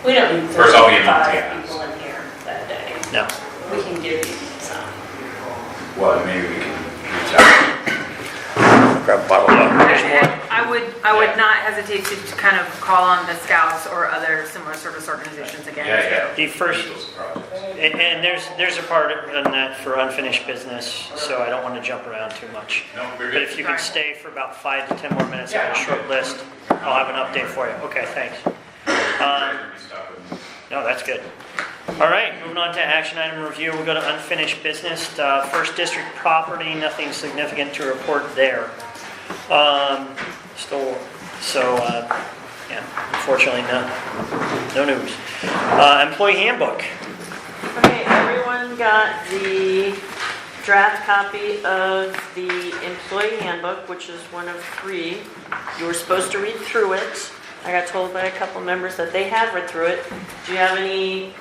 We don't need First, I'll be in 35 Montana. people in here that day. No. We can give you some. well, maybe we can reach out. Grab a bottle of water. There's more. I would not hesitate to kind of call on the Scouts or other similar service organizations again. Yeah. The first, and there's a part on that for unfinished business, so I don't want to jump around too much. No, we're But good. if you can stay for about 5 to 10 more minutes, I have a Yeah. short list. I'll have an update for you. Okay, thanks. No, that's good. All right, moving on to action item review. We'll go to unfinished business. First district property, nothing significant to report there. Yeah, unfortunately, no news. Employee handbook. Okay, everyone got the draft copy of the employee handbook, which is one of 3. You were supposed to read through it. I got told by a couple members that they have read through it. Do you have any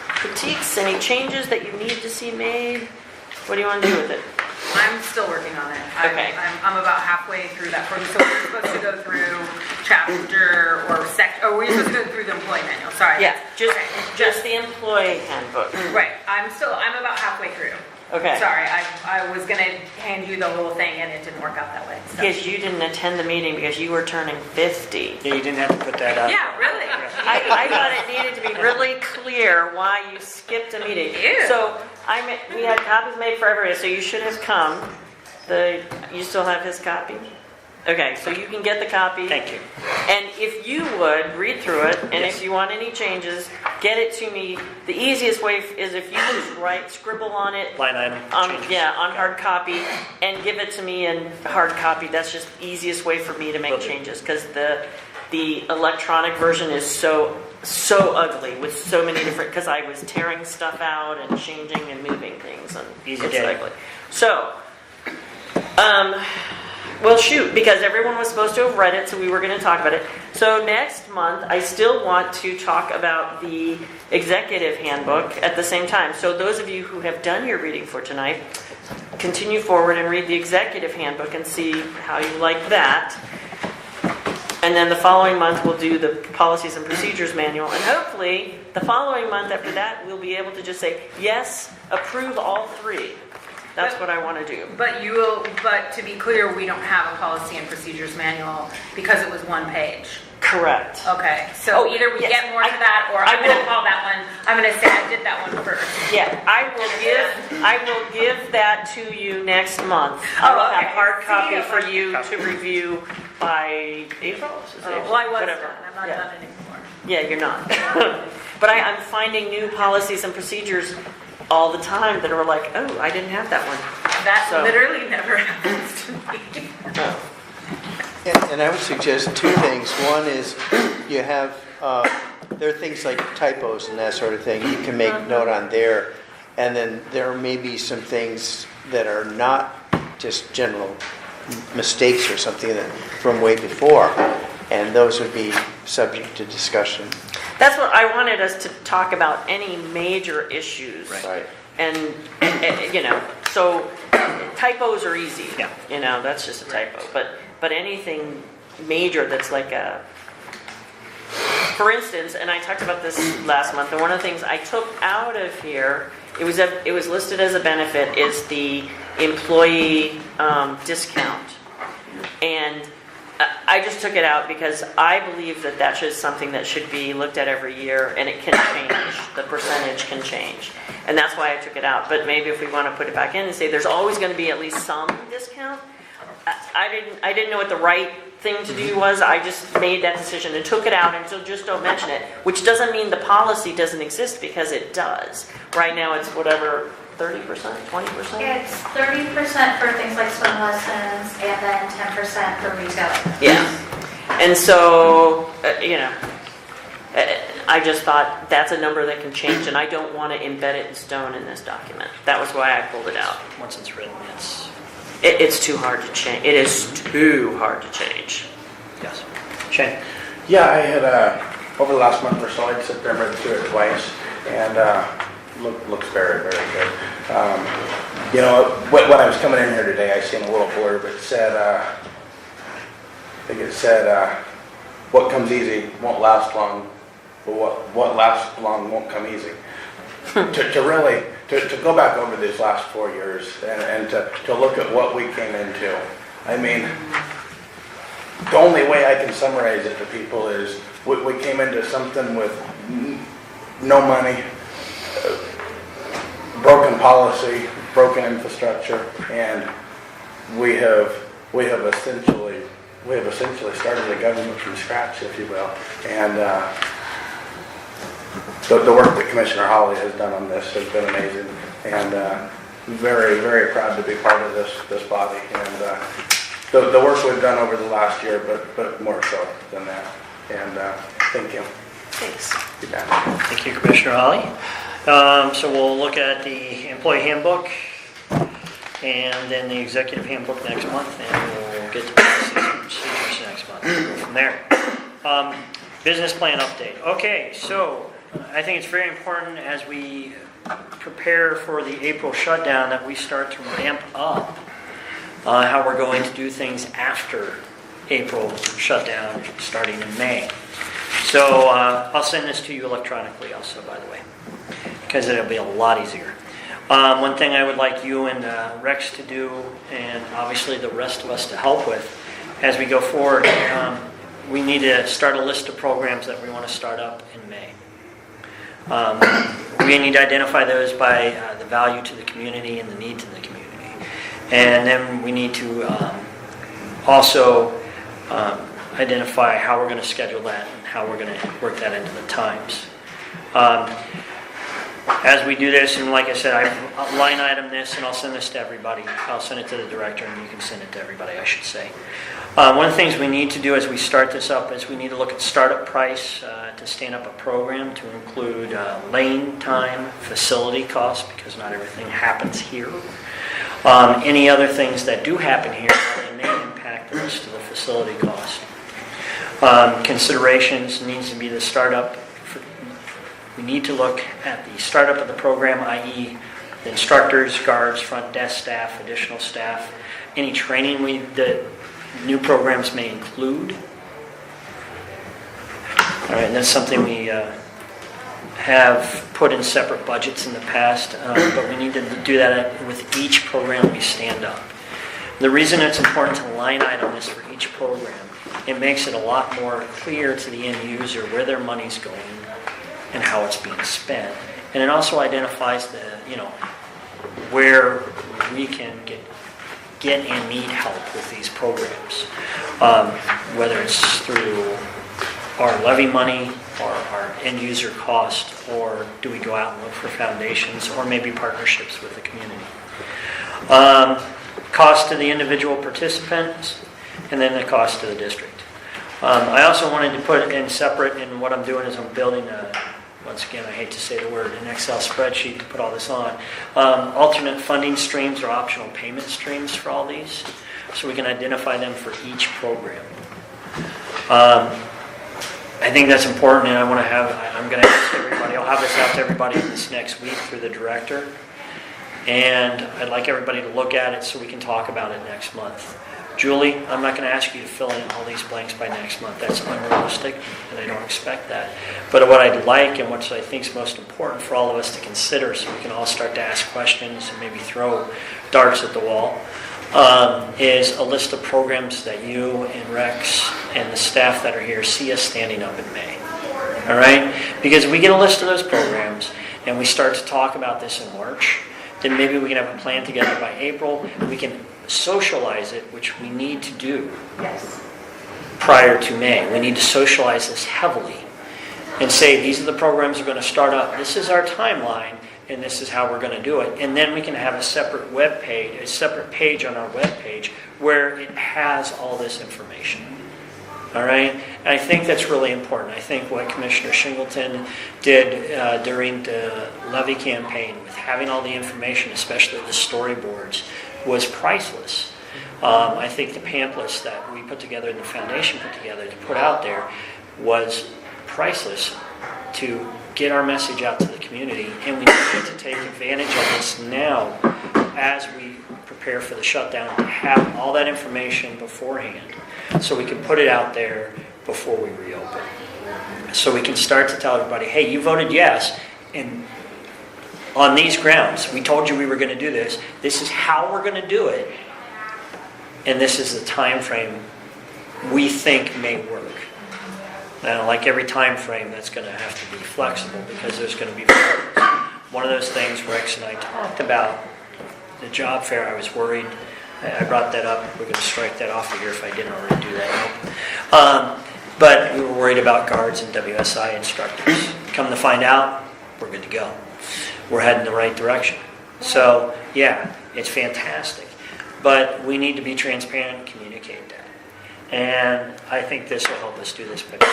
critiques, any changes that you need to see made? What do you want to do with it? I'm still working on it. Okay. I'm about halfway through that program. So we're supposed to go through chapter or we're supposed to go through the employee manual, sorry. Yeah, just, Okay. just the employee handbook. Right, I'm about halfway through. Okay. Sorry, I was gonna hand you the whole thing and it didn't work out that way. So. Because you didn't attend the meeting because you were turning 50. Yeah, you didn't have to put that up. Yeah, really? I thought it needed to be really clear why you skipped a meeting. Ew. So we had copies made for everybody, so you should have come. You still have his copy? Okay, so you can get the copy. Thank you. And if you would, read through it, and if you want any changes, get it to me. The easiest way is if you just scribble on it, Line item changes. on hard copy, and give it to me in hard copy. That's just the easiest way for me to make Will do. changes, because the electronic version is so ugly with so many different, because I was tearing stuff out and changing and moving things, and Easy it's day. ugly. So, well, shoot, because everyone was supposed to have read it, so we were going to talk about it. So next month, I still want to talk about the executive handbook at the same time. So those of you who have done your reading for tonight, continue forward and read the executive handbook and see how you like that. And then the following month, we'll do the policies and procedures manual. And hopefully, the following month after that, we'll be able to just say, yes, approve all 3. That's what I want to do. But to be clear, we don't have a policy and procedures manual because it was 1 page. Correct. Okay, so Oh, either we yes. get more to that, or I'm gonna call that one, I'm gonna say I did that one first. Yeah, I will give that to you next month. I will have okay. hard copy See, for you to review by April? Is it Well, I was Whatever. done, I'm not Yeah. done anymore. Yeah, you're not. But I'm finding new policies and procedures all the time that are like, oh, I didn't have that one. That So- literally never happens to me. And I would suggest 2 things. One is you have, there are things like typos and that sort of thing. You can make note on there. And then there may be some things that are not just general mistakes or something that from way before. And those would be subject to discussion. That's what I wanted us to talk about, any major issues. Right. And, so typos are easy. Yeah. That's just a typo. But anything major that's like for instance, and I talked about this last month, and one of the things I took out of here, it was listed as a benefit, is the employee discount. And I just took it out because I believe that that's just something that should be looked at every year, and it can change. The percentage can change. And that's why I took it out. But maybe if we want to put it back in and say there's always going to be at least some discount, I didn't know what the right thing to do was. I just made that decision and took it out, and so just don't mention it, which doesn't mean the policy doesn't exist, because it does. Right now it's whatever, 30%, 20%? It's 30% for things like swim lessons and then 10% for retail. Yeah. And so, I just thought that's a number that can change, and I don't want to embed it in stone in this document. That was why I pulled it out. Once it's written, It's too hard to change. It is too hard to change. yes. Shane? Yeah, I had, over the last month or so, I'd sit there and read through it twice, and looks very, very good. When I was coming in here today, I seen a little blurb. It said, I think it said, what comes easy won't last long, but what lasts long won't come easy. to really go back over these last 4 years and to look at what we came into. I mean, the only way I can summarize it to people is we came into something with no money, broken policy, broken infrastructure, and we have essentially started the government from scratch, if you will. And the work that Commissioner Hawley has done on this has been amazing, and very, very proud to be part of this body, and the work we've done over the last year, but more so than that. And thank you. Thanks. You bet. Thank you, Commissioner Holly. So we'll look at the employee handbook and then the executive handbook next month, and we'll get to policies and procedures next month. We'll go from there. Business plan update. Okay, so I think it's very important as we prepare for the April shutdown that we start to ramp up how we're going to do things after April shutdown starting in May. So I'll send this to you electronically also, by the way, because it'll be a lot easier. One thing I would like you and Rex to do, and obviously the rest of us to help with as we go forward, we need to start a list of programs that we want to start up in May. We need to identify those by the value to the community and the need to the community. And then we need to also identify how we're going to schedule that and how we're going to work that into the times. As we do this, and like I said, I line item this, and I'll send this to everybody. I'll send it to the director, and you can send it to everybody, I should say. One of the things we need to do as we start this up is we need to look at startup price to stand up a program to include lane time, facility costs, because not everything happens here. Any other things that do happen here, they may impact the rest of the facility cost. Considerations needs to be the startup. We need to look at the startup of the program, i.e. the instructors, guards, front desk staff, additional staff, any training the new programs may include. All right, and that's something we have put in separate budgets in the past, but we need to do that with each program we stand up. The reason it's important to line item this for each program, it makes it a lot more clear to the end user where their money's going and how it's being spent. And it also identifies where we can get and need help with these programs, whether it's through our levy money or our end user cost, or do we go out and look for foundations or maybe partnerships with the community. Cost to the individual participants, and then the cost to the district. I also wanted to put it in separate, and what I'm doing is I'm building once again, I hate to say the word, an Excel spreadsheet to put all this on. Alternate funding streams or optional payment streams for all these, so we can identify them for each program. I think that's important, and I'm going to ask everybody, I'll have this out to everybody this next week through the director, and I'd like everybody to look at it so we can talk about it next month. Julie, I'm not going to ask you to fill in all these blanks by next month. That's unrealistic, and I don't expect that. But what I'd like, and what I think is most important for all of us to consider, so we can all start to ask questions and maybe throw darts at the wall, is a list of programs that you and Rex and the staff that are here see us standing up in May. All right? Because if we get a list of those programs and we start to talk about this in March, then maybe we can have a plan together by April. We can socialize it, which we need to do prior to May. We need to socialize this heavily and say, these are the programs we're going to start up. This is our timeline, and this is how we're going to do it. And then we can have a separate web page, a separate page on our web page where it has all this information. All right? And I think that's really important. I think what Commissioner Shingleton did during the levy campaign with having all the information, especially the storyboards, was priceless. I think the pamphlets that we put together and the foundation put together to put out there was priceless to get our message out to the community. And we need to take advantage of this now as we prepare for the shutdown, to have all that information beforehand so we can put it out there before we reopen. So we can start to tell everybody, hey, you voted yes, and on these grounds, we told you we were going to do this. This is how we're going to do it, and this is the time frame we think may work. Now, like every time frame, that's going to have to be flexible because there's going to be variables. One of those things Rex and I talked about, the job fair, I was worried. I brought that up. We're going to strike that off of here if I didn't already do that. But we were worried about guards and WSI instructors. Come to find out, we're good to go. We're heading the right direction. So, yeah, it's fantastic. But we need to be transparent and communicate that. And I think this will help us do this better.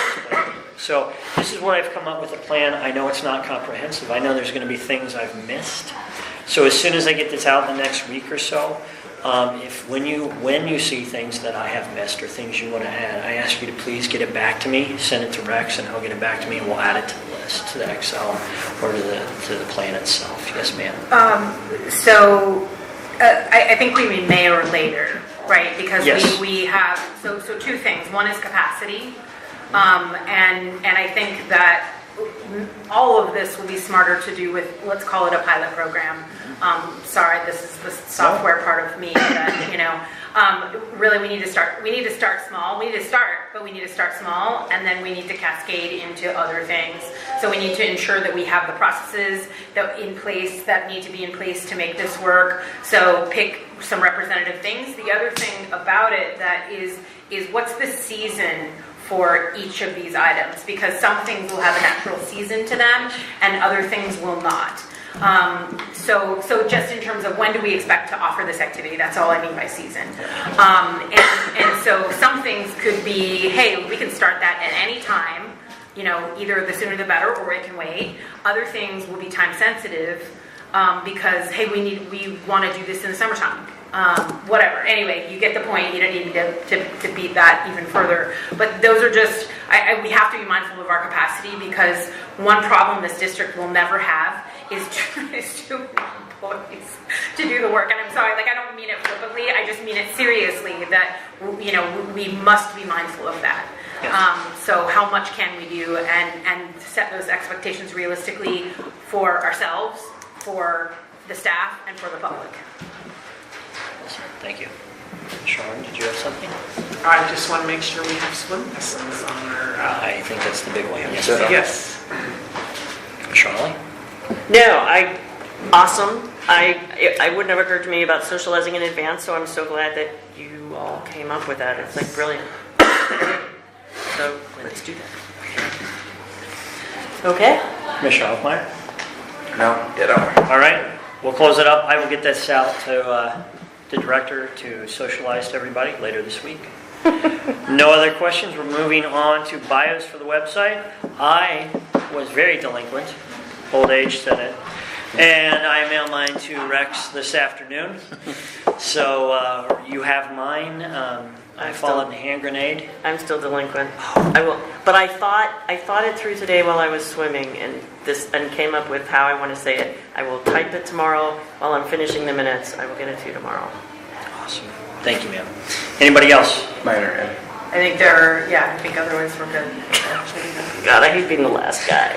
So this is what I've come up with a plan. I know it's not comprehensive. I know there's going to be things I've missed. So as soon as I get this out in the next week or so, when you see things that I have missed or things you want to add, I ask you to please get it back to me, send it to Rex, and he'll get it back to me, and we'll add it to the list, to the Excel, or to the plan itself. Yes, ma'am. I think we mean May or later, right? Because yes. we have, so two things. One is capacity, and I think that all of this will be smarter to do with, let's call it a pilot program. Sorry, this is the software part of me that, really we need to start small. We need to start, but we need to start small, and then we need to cascade into other things. So we need to ensure that we have the processes that need to be in place to make this work. So pick some representative things. The other thing about it that is what's the season for each of these items, because some things will have a natural season to them and other things will not. So just in terms of when do we expect to offer this activity, that's all I mean by season. And so some things could be, hey, we can start that at any time, either the sooner the better or it can wait. Other things will be time sensitive because, hey, we want to do this in the summertime. Whatever. Anyway, you get the point. You don't need to beat that even further. But those are just, we have to be mindful of our capacity, because one problem this district will never have is too many employees to do the work. And I'm sorry, I don't mean it flippantly. I just mean it seriously, that, we must be mindful of that. So how much can we do and set those expectations realistically for ourselves, for the staff, and for the public. Thank you. Sean, did you have something? I just want to make sure we have swim lessons on our, I think that's the big one. Yes. yes. Charlie? No, awesome. I wouldn't have occurred to me about socializing in advance, so I'm so glad that you all came up with that. It's like brilliant. So let's do that. Okay. Commissioner Hoffmeyer? No, ditto. All right, we'll close it up. I will get this out to the director to socialize to everybody later this week. No other questions. We're moving on to bios for the website. I was very delinquent. Old age said it. And I mailed mine to Rex this afternoon. So you have mine. I fall in the hand grenade. I'm still delinquent. I will, but I thought it through today while I was swimming, and came up with how I want to say it. I will type it tomorrow while I'm finishing the minutes. I will get it to you tomorrow. Awesome. Thank you, ma'am. Anybody else? Minor ed. I think I think otherwise we're good. God, I hate being the last guy.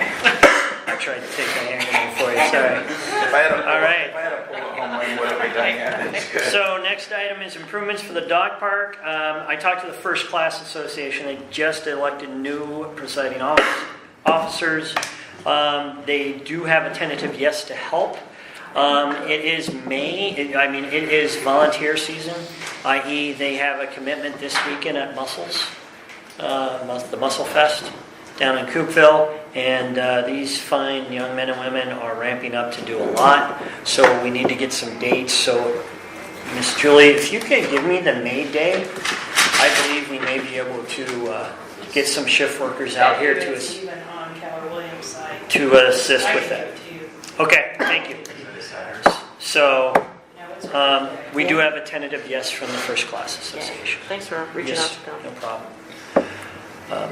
I tried to take the hand grenade for you. Sorry. If I had a All right. If I had a bullet home run, would have been done yet. It's good. So next item is improvements for the dog park. I talked to the First Class Association. They just elected new presiding officers. They do have a tentative yes to help. It is May. It is volunteer season, i.e. they have a commitment this weekend at Muscles, the Muscle Fest down in Coopville. And these fine young men and women are ramping up to do a lot. So we need to get some dates. So Miss Julie, if you could give me the May day, I believe we may be able to get some shift workers out here to assist with that. Okay, thank you. So we do have a tentative yes from the First Class Association. Thanks for reaching out to them. No problem.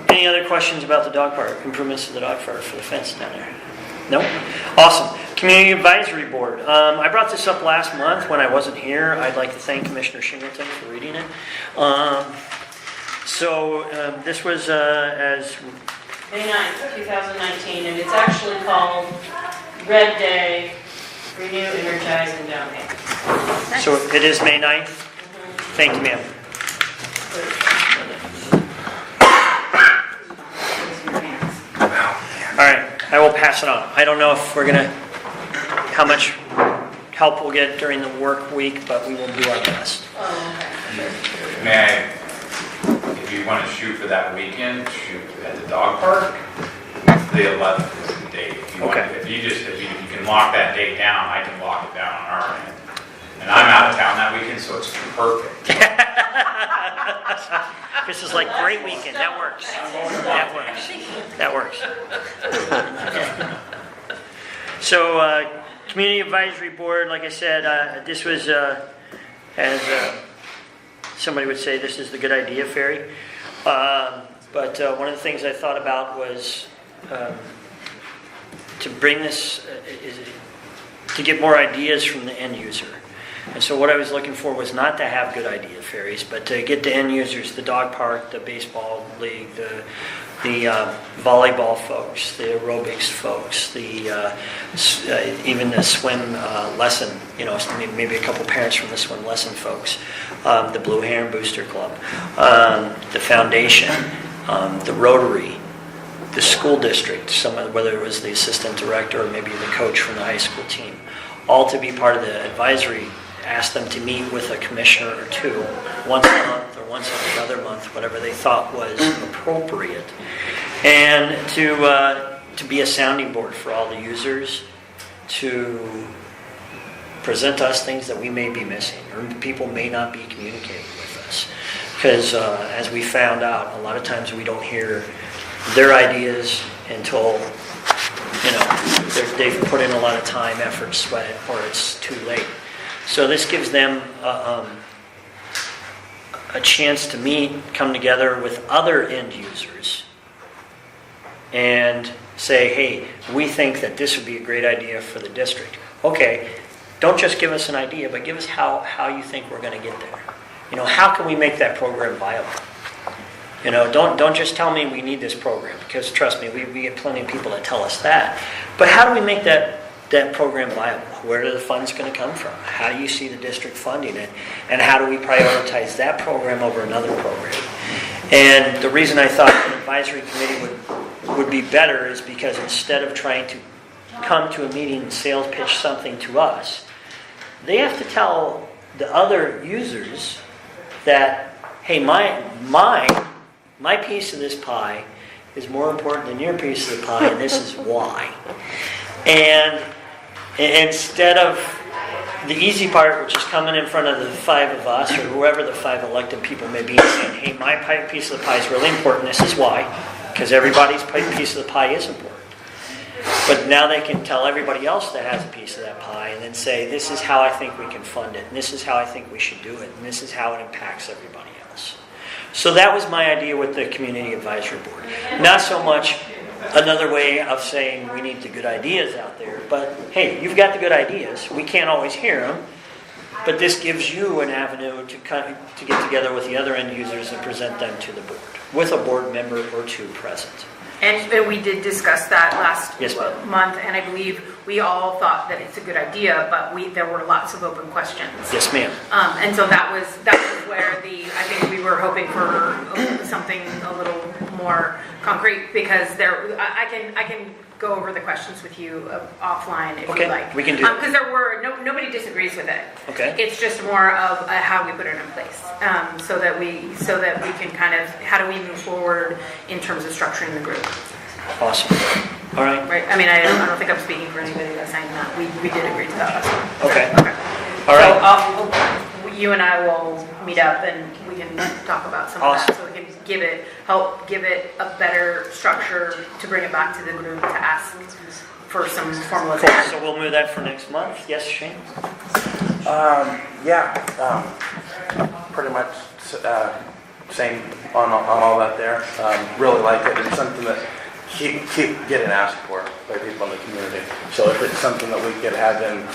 Any other questions about the dog park, improvements to the dog park for the fence down there? No? Awesome. Community Advisory Board. I brought this up last month when I wasn't here. I'd like to thank Commissioner Shingleton for reading it. This was as... May 9th, 2019, and it's actually called Red Day, Renew, Energize, and Donate. So it is May 9th? Thank you, ma'am. All right, I will pass it on. I don't know if how much help we'll get during the work week, but we will do our best. May I, if you want to shoot for that weekend, shoot at the dog park. The 11th is the date. If you can lock that date down, I can lock it down on our end. And I'm out of town that weekend, so it's perfect. This is like great weekend. That works. That works. So, Community Advisory Board, like I said, this was, as somebody would say, this is the good idea fairy. But one of the things I thought about was to bring this, to get more ideas from the end user. And so what I was looking for was not to have good idea fairies, but to get the end users, the dog park, the baseball league, the volleyball folks, the aerobics folks, even the swim lesson, maybe a couple parents from the swim lesson folks, the Blue Heron Booster Club, the foundation, the Rotary, the school district, whether it was the assistant director or maybe the coach from the high school team, all to be part of the advisory. Ask them to meet with a commissioner or two once a month or once every other month, whatever they thought was appropriate, and to be a sounding board for all the users, to present us things that we may be missing or people may not be communicating with us. Because as we found out, a lot of times we don't hear their ideas until they've put in a lot of time, effort, sweat, or it's too late. So this gives them a chance to come together with other end users and say, hey, we think that this would be a great idea for the district. Okay, don't just give us an idea, but give us how you think we're going to get there. How can we make that program viable? You know, don't just tell me we need this program, because trust me, we get plenty of people that tell us that. But how do we make that program viable? Where are the funds going to come from? How do you see the district funding it? And how do we prioritize that program over another program? And the reason I thought an advisory committee would be better is because instead of trying to come to a meeting and sales pitch something to us, they have to tell the other users that, hey, my piece of this pie is more important than your piece of the pie, and this is why. And instead of the easy part, which is coming in front of the 5 of us, or whoever the 5 elected people may be, and saying, hey, my piece of the pie is really important, this is why, because everybody's piece of the pie is important. But now they can tell everybody else that has a piece of that pie, and then say, this is how I think we can fund it, and this is how I think we should do it, and this is how it impacts everybody else. So that was my idea with the Community Advisory Board. Not so much another way of saying we need the good ideas out there, but hey, you've got the good ideas. We can't always hear them, but this gives you an avenue to get together with the other end users and present them to the board, with a board member or 2 present. And we did discuss that last Yes, ma'am. month, and I believe we all thought that it's a good idea, but there were lots of open questions. Yes, ma'am. And so that was where I think we were hoping for something a little more concrete, because I can go over the questions with you offline if Okay, you like. we can do that. Because there were nobody disagrees with it. Okay. It's just more of how we put it in place, so that we can kind of, how do we move forward in terms of structuring the group. Awesome. All right. Right. I mean, I don't think I'm speaking for anybody that's saying that. We did agree to that. Okay. Okay. All right. So you and I will meet up and we can talk about some of that, Awesome. so we can help give it a better structure to bring it back to the group to ask for some Cool. formalization. So we'll move that for next month. Yes, Shane? Pretty much same on all that there. Really like it. It's something that keep getting asked for by people in the community. So if it's something that we could have in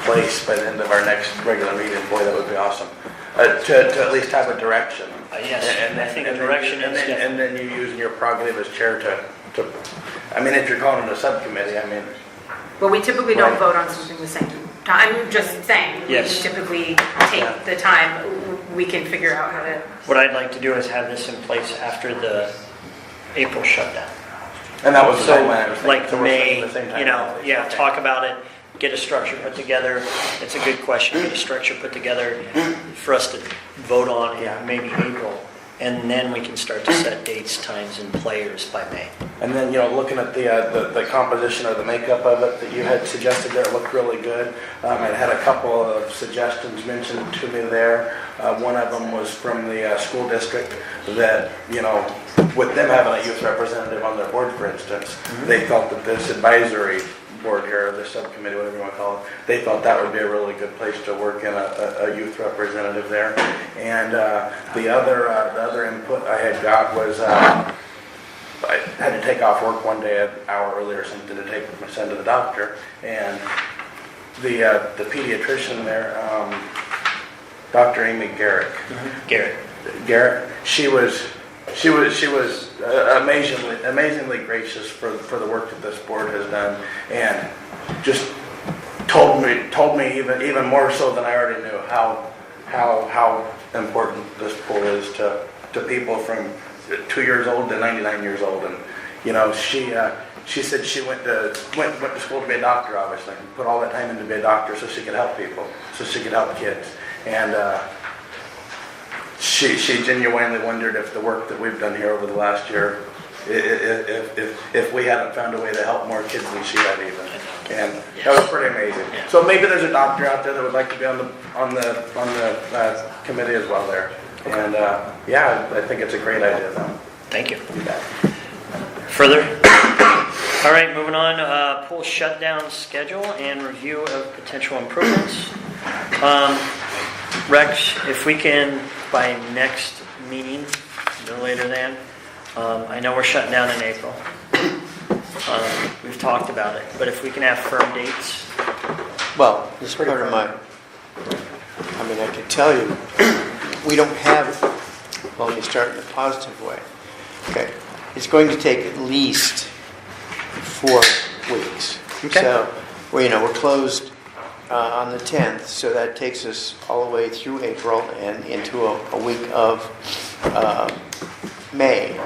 place by the end of our next regular meeting, boy, that would be awesome. To at least have a direction. Yes, I think a direction is definitely. And then you using your prerogative as chair to, I mean, if you're calling it a subcommittee, I mean. But we typically don't Right. vote on something the same time. I'm just saying, Yes. we typically take the time. We can figure out how to. What I'd like to do is have this in place after the April shutdown. And that was the So, same way I was thinking. like So we're thinking May, the same time. you know, yeah, Okay. talk about it, get a structure put together. It's a good question, get a structure put together for us to vote on in maybe April. And then we can start to set dates, times, and players by May. And then, you know, looking at the composition or the makeup of it that you had suggested there, it looked really good. I had a couple of suggestions mentioned to me there. One of them was from the school district that, you know, with them having a youth representative on their board, for instance, they felt that this advisory board here, or the subcommittee, whatever you want to call it, they thought that would be a really good place to work in a youth representative there. And the other input I had got was I had to take off work one day an hour early or something to take my son to the doctor, and the pediatrician there, Dr. Amy Garrick. Garrett, she was amazingly gracious for the work that this board has done, and just told me even more so than I already knew how important this pool is to people from 2 years old to 99 years old. And you know, she said she went to school to be a doctor, obviously, put all that time in to be a doctor so she could help people, so she could help kids. And she genuinely wondered if the work that we've done here over the last year, if we hadn't found a way to help more kids than she had even. And that was pretty amazing. So maybe there's a doctor out there that would like to be on the committee as well there. And yeah, I think it's a great idea though. Thank you. Further? All right, moving on. Pool shutdown schedule and review of potential improvements. Rex, if we can, by next meeting, no later than, I know we're shutting down in April. We've talked about it, but if we can have firm dates. Well, this is part of I mean, I can tell you, we don't have Well, let me start in a positive way. Okay. It's going to take at least 4 weeks. Okay. So, we're closed on the 10th, so that takes us all the way through April and into a week of May.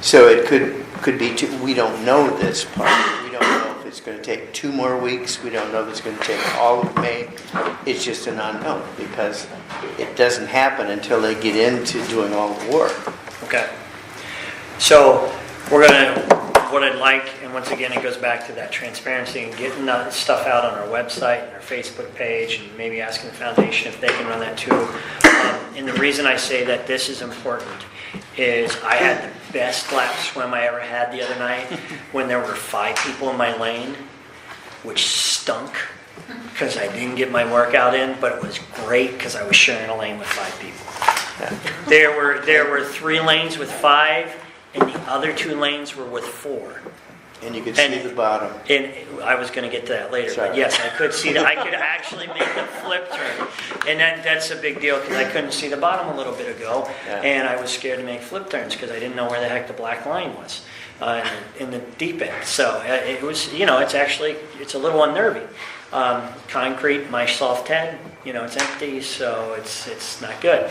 So it could be we don't know this part. We don't know if it's going to take 2 more weeks. We don't know if it's going to take all of May. It's just an unknown because it doesn't happen until they get into doing all the work. Okay. So what I'd like, and once again, it goes back to that transparency and getting that stuff out on our website and our Facebook page, and maybe asking the foundation if they can run that too. And the reason I say that this is important is I had the best lap swim I ever had the other night when there were 5 people in my lane, which stunk because I didn't get my workout in, but it was great because I was sharing a lane with 5 people. There were 3 lanes with 5, and the other 2 lanes were with 4. And you could see the bottom. And I was going to get to that later, but yes, I could see that. I could actually make the flip turn, and that's a big deal because I couldn't see the bottom a little bit ago, and I was scared to make flip turns because I didn't know where the heck the black line was in the deep end. So it was, it's a little unnerving. Concrete, my soft head, it's empty, so it's not good.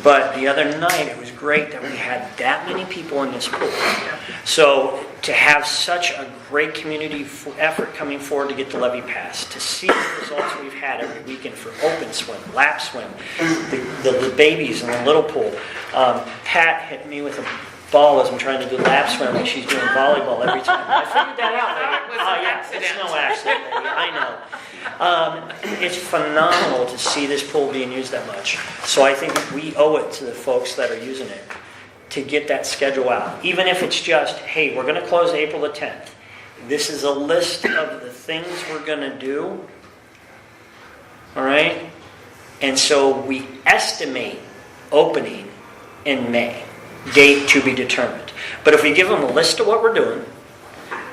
But the other night, it was great that we had that many people in this pool. So to have such a great community effort coming forward to get the levee passed, to see the results we've had every weekend for open swim, lap swim, the babies in the little pool. Pat hit me with a ball as I'm trying to do lap swim, and she's doing volleyball every time. I figured that out later. Oh yeah, it's no accident, lady. I know. It's phenomenal to see this pool being used that much. So I think we owe it to the folks that are using it to get that schedule out. Even if it's just, hey, we're going to close April the 10th. This is a list of the things we're going to do. All right? And so we estimate opening in May. Date to be determined. But if we give them a list of what we're doing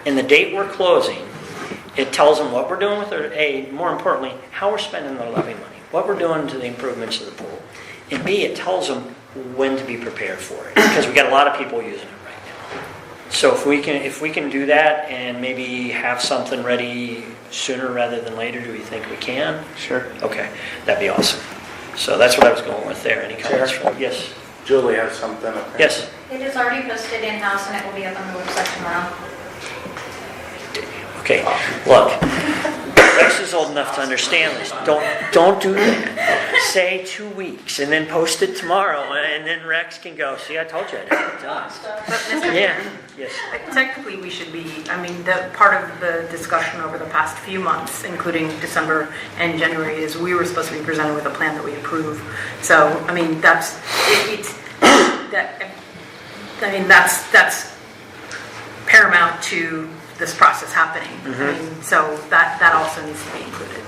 and the date we're closing, it tells them what we're doing with their A, more importantly, how we're spending their levy money, what we're doing to the improvements of the pool. And B, it tells them when to be prepared for it, because we got a lot of people using it right now. So if we can do that and maybe have something ready sooner rather than later, do we think we can? Sure. Okay, that'd be awesome. So that's what I was going with there. Any comments? Yes. Julie has something up there. Yes. It is already posted in-house and it will be up on the website tomorrow. Okay, look, Rex is old enough to understand this. Don't do that. Say 2 weeks and then post it tomorrow, and then Rex can go, see, I told you I'd have it done. But Mr. Yeah, yes. Technically, we should be, the part of the discussion over the past few months, including December and January, is we were supposed to be presented with a plan that we approve. So, that's paramount to this process happening. So that also needs to be included.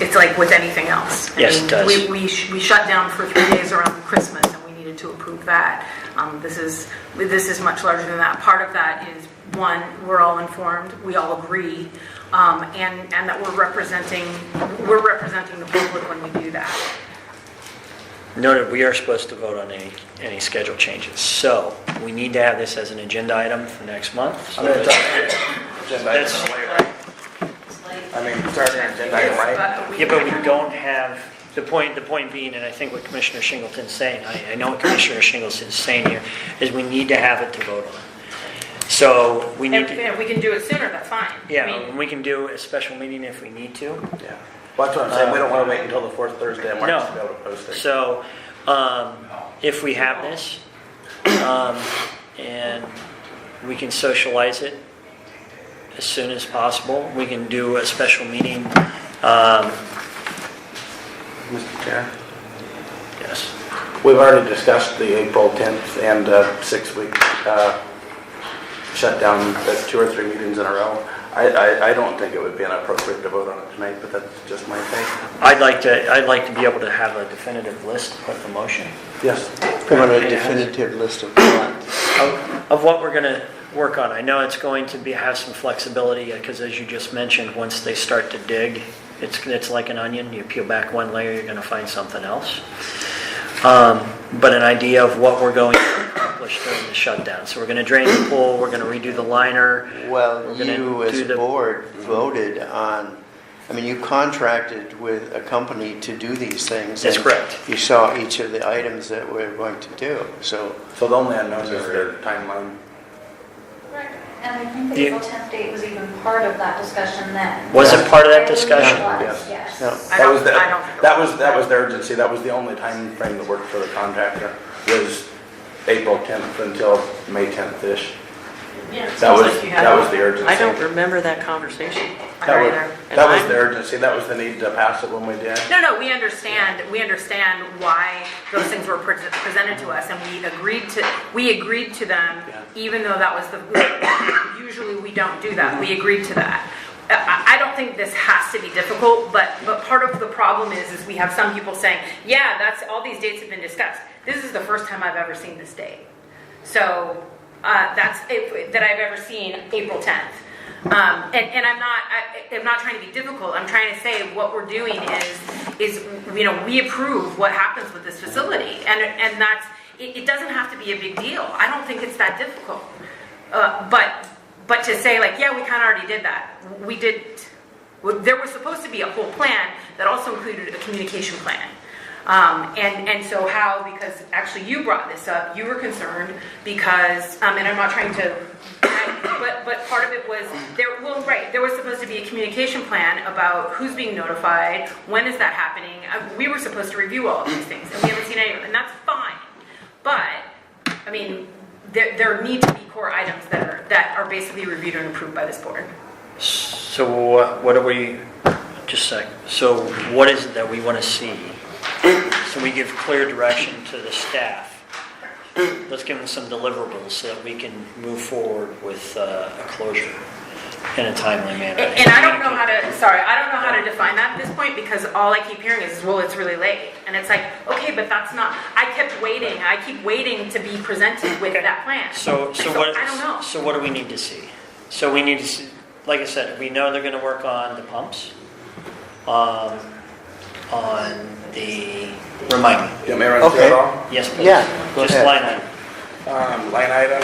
It's like with anything else. Yes, it does. We shut down for 3 days around Christmas, and we needed to approve that. This is much larger than that. Part of that is, one, we're all informed, we all agree, and that we're representing the public when we do that. Noted, we are supposed to vote on any schedule changes. So we need to have this as an agenda item for next month. So Agenda item away, right? It's already an agenda item, right? yeah, but we don't have, the point being, and I think what Commissioner Shingleton's saying, I know what Commissioner Shingleton's saying here, is we need to have it to vote on. So we need to... If we can do it sooner, that's fine. Yeah, we can do a special meeting if we need to. Yeah. Well, that's what I'm saying. We don't want to wait until the 4th Thursday of March to be able to post it. So, if we have this, and we can socialize it as soon as possible, we can do a special meeting. Mr. Chair, Yes. we've already discussed the April 10th and 6-week shutdown. That's 2 or 3 meetings in a row. I don't think it would be inappropriate to vote on it tonight, but that's just my take. I'd like to be able to have a definitive list to put in the motion. Yes. Put on a definitive list of what. Of what we're going to work on. I know it's going to have some flexibility because, as you just mentioned, once they start to dig, it's like an onion. You peel back one layer, you're going to find something else. but an idea of what we're going to accomplish during the shutdown. So we're going to drain the pool, we're going to redo the liner. Well, We're gonna you as do a the- board voted on, I mean, you contracted with a company to do these things. That's and correct. You saw each of the items that we're going to do, so. So the only unknown is their timeline. And I think the Yeah. April 10th date was even part of that discussion then. Was it part of that I believe discussion? it was, Yes. yes. No. That was the, I don't think it that was the urgency, that was the only time frame that worked for the contractor, was April 10th until May 10th-ish. Yeah, it That sounds was, like you had. that was the urgency. I don't remember that conversation. I That don't was, either. that was And the I'm- urgency, that was the need to pass it when we did. No, we understand why those things were presented to us, and we agreed to them, Yeah. even though that was usually we don't do that, we agreed to that. I don't think this has to be difficult, but part of the problem is we have some people saying, yeah, that's, all these dates have been discussed. This is the first time I've ever seen this date. So, that's, that I've ever seen April 10th. And I'm not trying to be difficult. I'm trying to say what we're doing is we approve what happens with this facility, and that's it doesn't have to be a big deal. I don't think it's that difficult. But to say like, yeah, we kind of already did that. We didn't. There was supposed to be a whole plan that also included a communication plan. And so how, because actually you brought this up, you were concerned because, and I'm not trying to, but part of it was, there was supposed to be a communication plan about who's being notified, when is that happening. We were supposed to review all of these things, and we haven't seen any of them, and that's fine. But, I mean, there need to be core items that are basically reviewed and approved by this board. So what are we, just a sec, so what is it that we want to see? So we give clear direction to the staff. Let's give them some deliverables so that we can move forward with a closure in a timely manner. And I don't know how to define that at this point, because all I keep hearing is, well, it's really late. And it's like, okay, but that's not, I keep waiting to be presented with that plan. So what? I don't know. So what do we need to see? So we need to see, like I said, we know they're going to work on the pumps, on the, remind me. You want me to run through Okay. it all? Yes, please. Yeah, go Just ahead. line item. Line item,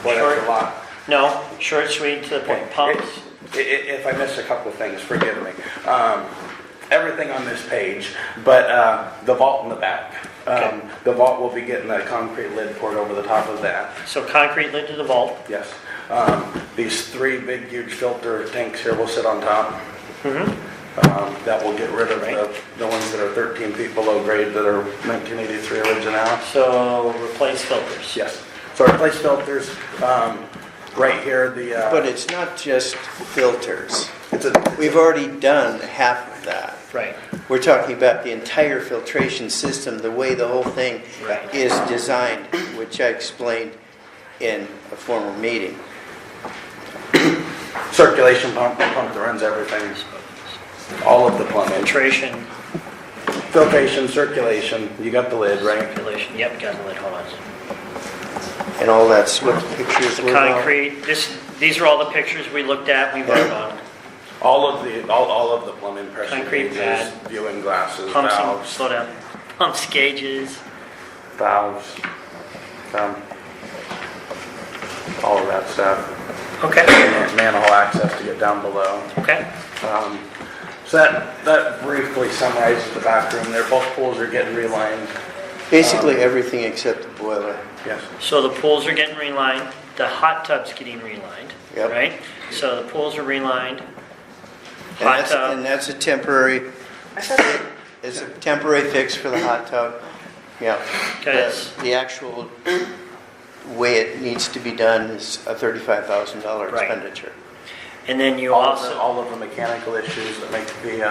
boy, that's a lot. No, short, sweet, to the point. Pumps. If I miss a couple of things, forgive me. Everything on this page, but the vault in the back. Okay. The vault will be getting a concrete lid poured over the top of that. So concrete lid to the vault. Yes. These three big, huge filter tanks here will sit on top. That will get rid of the ones that are 13 feet below grade that are 1983 original. So replace filters. Yes. So replace filters. Right here, But it's not just filters. it's We've already done half of that. Right. We're talking about the entire filtration system, the way the whole thing Right. is designed, which I explained in a former meeting. circulation pump, the pump that runs everything. All of the plumbing. Filtration, Filtration, circulation, you got the lid, right? circulation. Yep, got the lid. Hold on. And all that's what the pictures The were about. concrete. These are all the pictures we looked at. We voted on. All of the plumbing, pressure Concrete gauges, pad. viewing glasses, Pumps. And, valves, slow down. Pumps, gauges. all of that stuff. Okay. Manhole access to get down below. Okay. So that briefly summarizes the bathroom there. Both pools are getting relined. Basically everything except the boiler. Yes. So the pools are getting relined. The hot tub's getting relined. Yep. Right. So the pools are relined. And Hot that's, tub. and that's a temporary, it's a temporary fix for the hot tub. Yeah. Okay. The actual way it needs to be done is a $35,000 Right. expenditure. And then you All also. of the mechanical issues that make the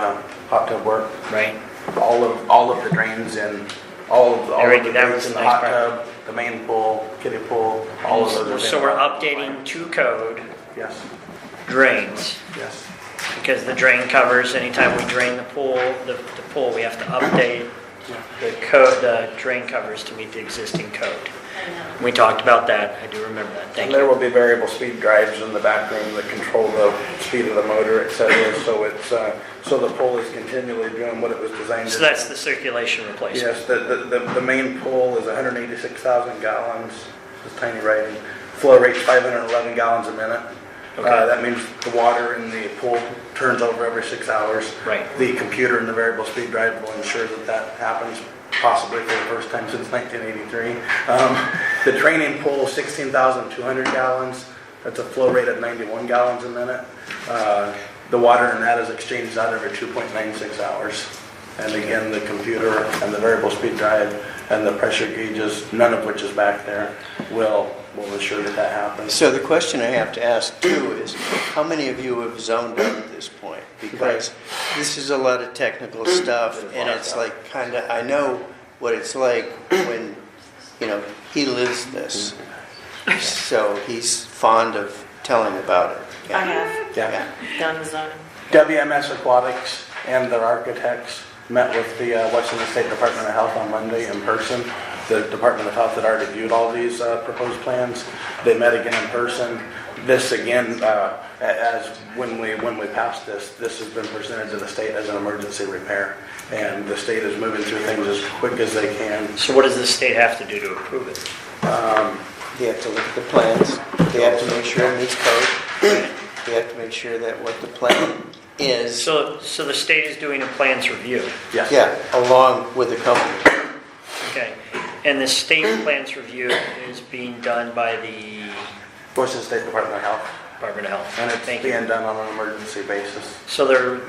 hot tub work. Right. All of the drains in, all of the Everything, that drains was in the the next hot part. tub, the main pool, kiddie pool, all of those. are So we're being- updating to code Yes. drains. Yes. Because the drain covers, anytime we drain the pool, we have to update the code, the drain covers to meet the existing code. We talked about that. I do remember that. Thank And there you. will be variable speed drives in the back room that control the speed of the motor, et cetera. So it's, so the pole is continually doing what it was designed to So do. that's the circulation replacement. Yes, the main pole is 186,000 gallons, this tiny writing. Flow rate's 511 gallons a minute. Okay. That means the water in the pool turns over every 6 hours. Right. The computer in the variable speed drive will ensure that that happens, possibly for the first time since 1983. The training pool is 16,200 gallons. That's a flow rate of 91 gallons a minute. The water in that is exchanged out every 2.96 hours. And again, the computer and the variable speed drive and the pressure gauges, none of which is back there, will ensure that that happens. So the question I have to ask too is, how many of you have zoned out at this point? Because this is a lot of technical stuff, and it's like I know what it's like when, he lives this. So he's fond of telling about it. I have Yeah. done the zoning. WMS Aquatics and their architects met with the Washington State Department of Health on Monday in person. The Department of Health had already viewed all these proposed plans. They met again in person. This again, as when we passed this has been presented to the state as an emergency repair. And the state is moving through things as quick as they can. So what does the state have to do to approve it? They have to look at the plans, they have to make sure it meets code, they have to make sure that what the plan is, So the state is doing a plans review. Yes. yeah, along with the company. Okay. And the state plans review is being done by the Washington State Department of Health. Department of Health. And it's Thank you. being done on an emergency basis. So they're,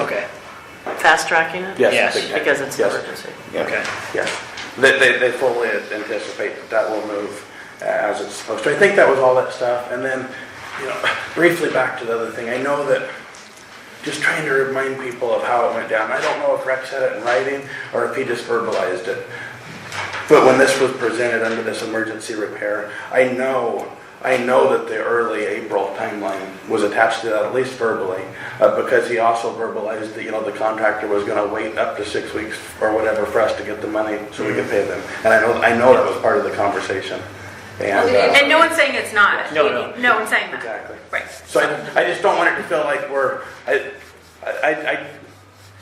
okay, Fast tracking it? Yes, big time. Because it's Yes. emergency. okay. Yes, they fully anticipate that will move as it's supposed to. I think that was all that stuff. And then, briefly back to the other thing. I know that just trying to remind people of how it went down. I don't know if Rex had it in writing or if he just verbalized it. But when this was presented under this emergency repair, I know that the early April timeline was attached to that, at least verbally, because he also verbalized that, the contractor was going to wait up to 6 weeks or whatever for us to get the money so we could pay them. And I know that was part of the conversation. And no one's saying it's not. No. No one's saying that. Exactly. Right. So I just don't want it to feel like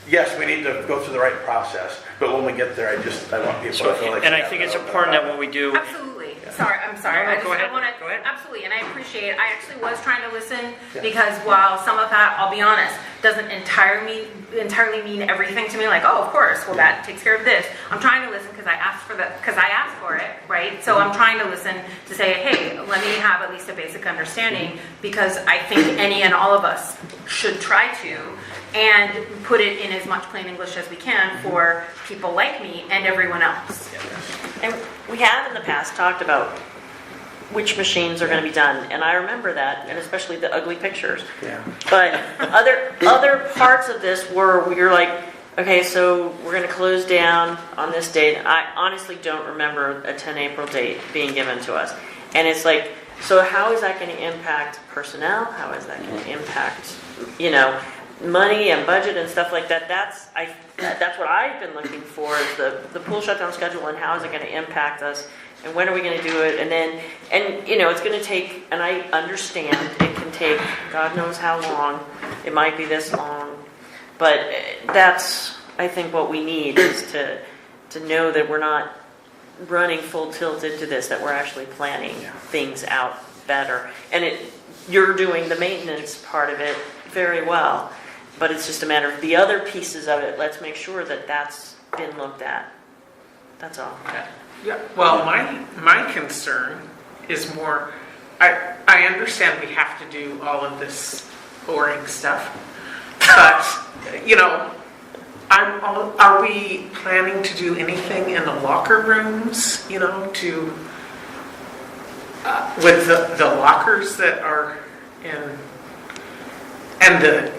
yes, we need to go through the right process, but when we get there, I want people to feel like. And I think it's important that when we do, Absolutely. I'm sorry. No, I just, go ahead. I wanna, Go ahead. Absolutely, and I appreciate it. I actually was trying to listen Yeah. because while some of that, I'll be honest, doesn't entirely mean everything to me, like, oh, of course, well, that takes care of this. I'm trying to listen because I asked for it, right? So I'm trying to listen to say, hey, let me have at least a basic understanding because I think any and all of us should try to and put it in as much plain English as we can for people like me and everyone else. And we have in the past talked about which machines are going to be done, and I remember that, and especially the ugly pictures. Yeah. But other parts of this were you're like, okay, so we're going to close down on this date. I honestly don't remember a 10 April date being given to us, and it's like, so how is that going to impact personnel? How is that going to impact, money and budget and stuff like that? That's what I've been looking for is the pool shutdown schedule and how is it going to impact us and when are we going to do it? And it's going to take, and I understand it can take God knows how long. It might be this long, but that's I think what we need is to know that we're not running full tilt into this, that we're actually planning things out better. And you're doing the maintenance part of it very well. But it's just a matter of the other pieces of it. Let's make sure that that's been looked at. That's all. Yeah, well, my concern is more, I understand we have to do all of this boring stuff, but, are we planning to do anything in the locker rooms, with the lockers that are in, and the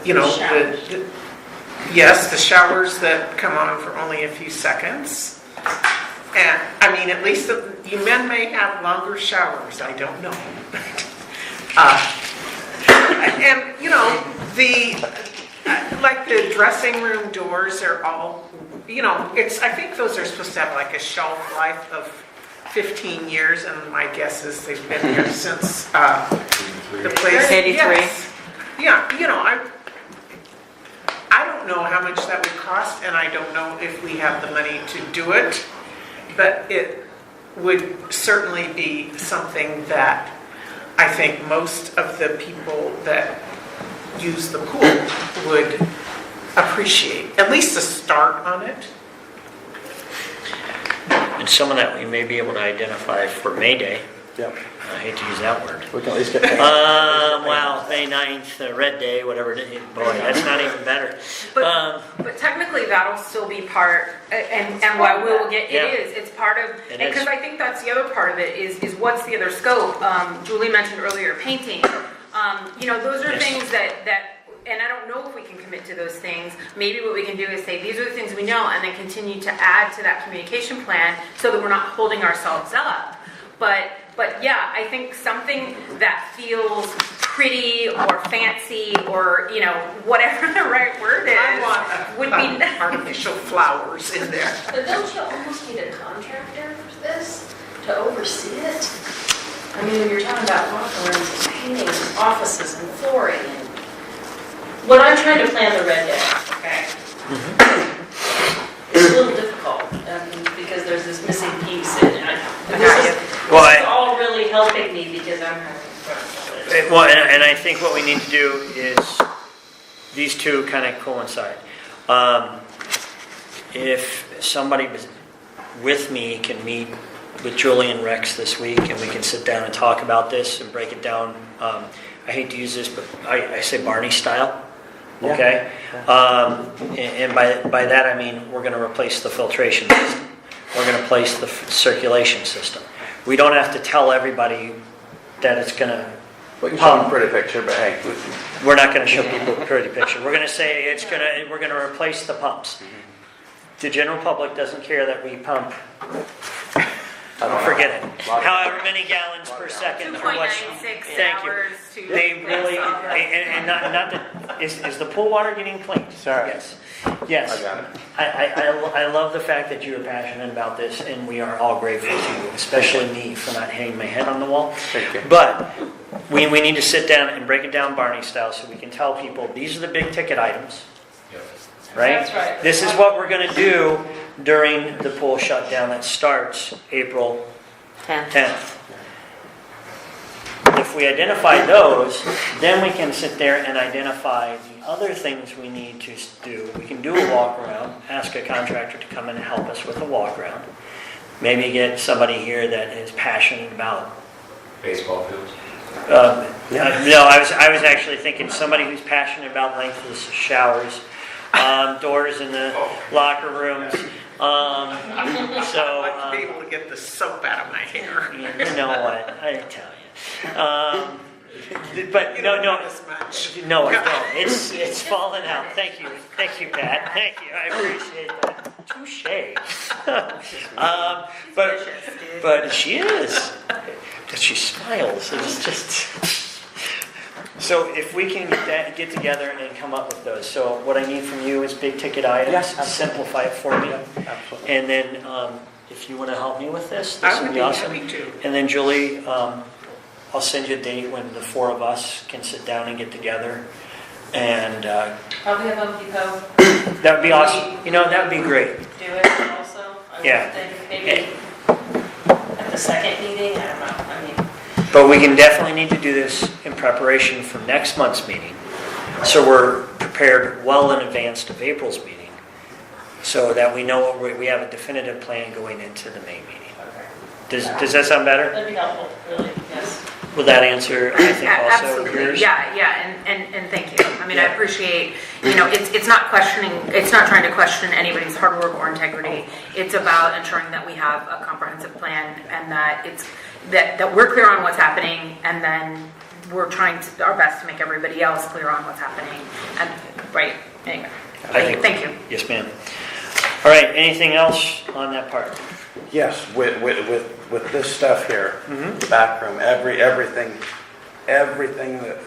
showers that come on for only a few seconds. And, at least you men may have longer showers, I don't know. The dressing room doors are all I think those are supposed to have like a shelf life of 15 years, and my guess is they've been here since the place. 83. Yes. Yeah, I don't know how much that would cost, and I don't know if we have the money to do it, but it would certainly be something that I think most of the people that use the pool would appreciate, at least a start on it. And some of that we may be able to identify for May Day. Yep. I hate to use that word. We can at least get. Well, May 9th, Red Day, whatever it is. Boy, that's not even better. But technically, that'll still be part, and why we will get, Yeah. it's part of, It because is. I think that's the other part of it, is what's the other scope? Julie mentioned earlier painting. Those are Yes. things that, and I don't know if we can commit to those things. Maybe what we can do is say, these are the things we know, and then continue to add to that communication plan so that we're not holding ourselves up. But yeah, I think something that feels pretty or fancy or, whatever the right word is, I want would be artificial flowers in there. But don't you almost need a contractor for this, to oversee it? I mean, when you're talking about locker rooms and painting and offices and flooring and... When I'm trying to plan the Red Day, okay? It's a little difficult, because there's this missing piece, and this is all really helping me because I'm having fun. Well, and I think what we need to do is these two kind of coincide. If somebody with me can meet with Julie and Rex this week, and we can sit down and talk about this and break it down. I hate to use this, but I say Barney style. Okay, and by that I mean we're going to replace the filtration system. We're going to replace the circulation system. We don't have to tell everybody that it's going to. We can show them a pretty picture, but hey. We're not going to show people a pretty picture. We're going to say we're going to replace the pumps. The general public doesn't care that we pump. Forget it. However many gallons per second. or what- 2.96 Thank you. hours to... They really, and not that, is the pool water getting cleaned? Sorry. Yes. Yes. I got it. I love the fact that you are passionate about this, and we are all grateful to you, especially me for not hanging my head on the wall. Thank you. But we need to sit down and break it down Barney style so we can tell people, these are the big ticket items, right? That's right. This is what we're going to do during the pool shutdown that starts April 10th. If we identify those, then we can sit there and identify the other things we need to do. We can do a walk around, ask a contractor to come in and help us with a walk around. Maybe get somebody here that is passionate about. Baseball fields. No, I was actually thinking somebody who's passionate about lengthless showers, doors in the locker rooms. I'd like to be able to get the soap out of my hair. You know what? I tell you. But no, As much. no, I don't. It's fallen out. Thank you, Pat. Thank you. I appreciate that. Touche. But she is. She smiles. It's just. So if we can get together and come up with those. So what I need from you is big ticket items. Yes, absolutely. Simplify it for me. Absolutely. And then if you want to help me with this I would would be be awesome. happy to. And then Julie, I'll send you a date when the four of us can sit down and get together. And Probably have Home Depot that would be awesome. That would be great. do it also. I would Yeah. think maybe at the second meeting, I don't know. I mean, But we can definitely need to do this in preparation for next month's meeting. So we're prepared well in advance of April's meeting, so that we know we have a definitive plan going into the May meeting. Does that sound better? that'd be helpful, really, yes. Will that answer, I think, also Absolutely, yours? yeah, and thank you. I mean, I Yeah. appreciate, it's not trying to question anybody's hard work or integrity. It's about ensuring that we have a comprehensive plan and that that we're clear on what's happening, and then we're trying our best to make everybody else clear on what's happening. And, right, anyway, thank you. Yes, ma'am. All right, anything else on that part? Yes, with this stuff here, the back room, everything that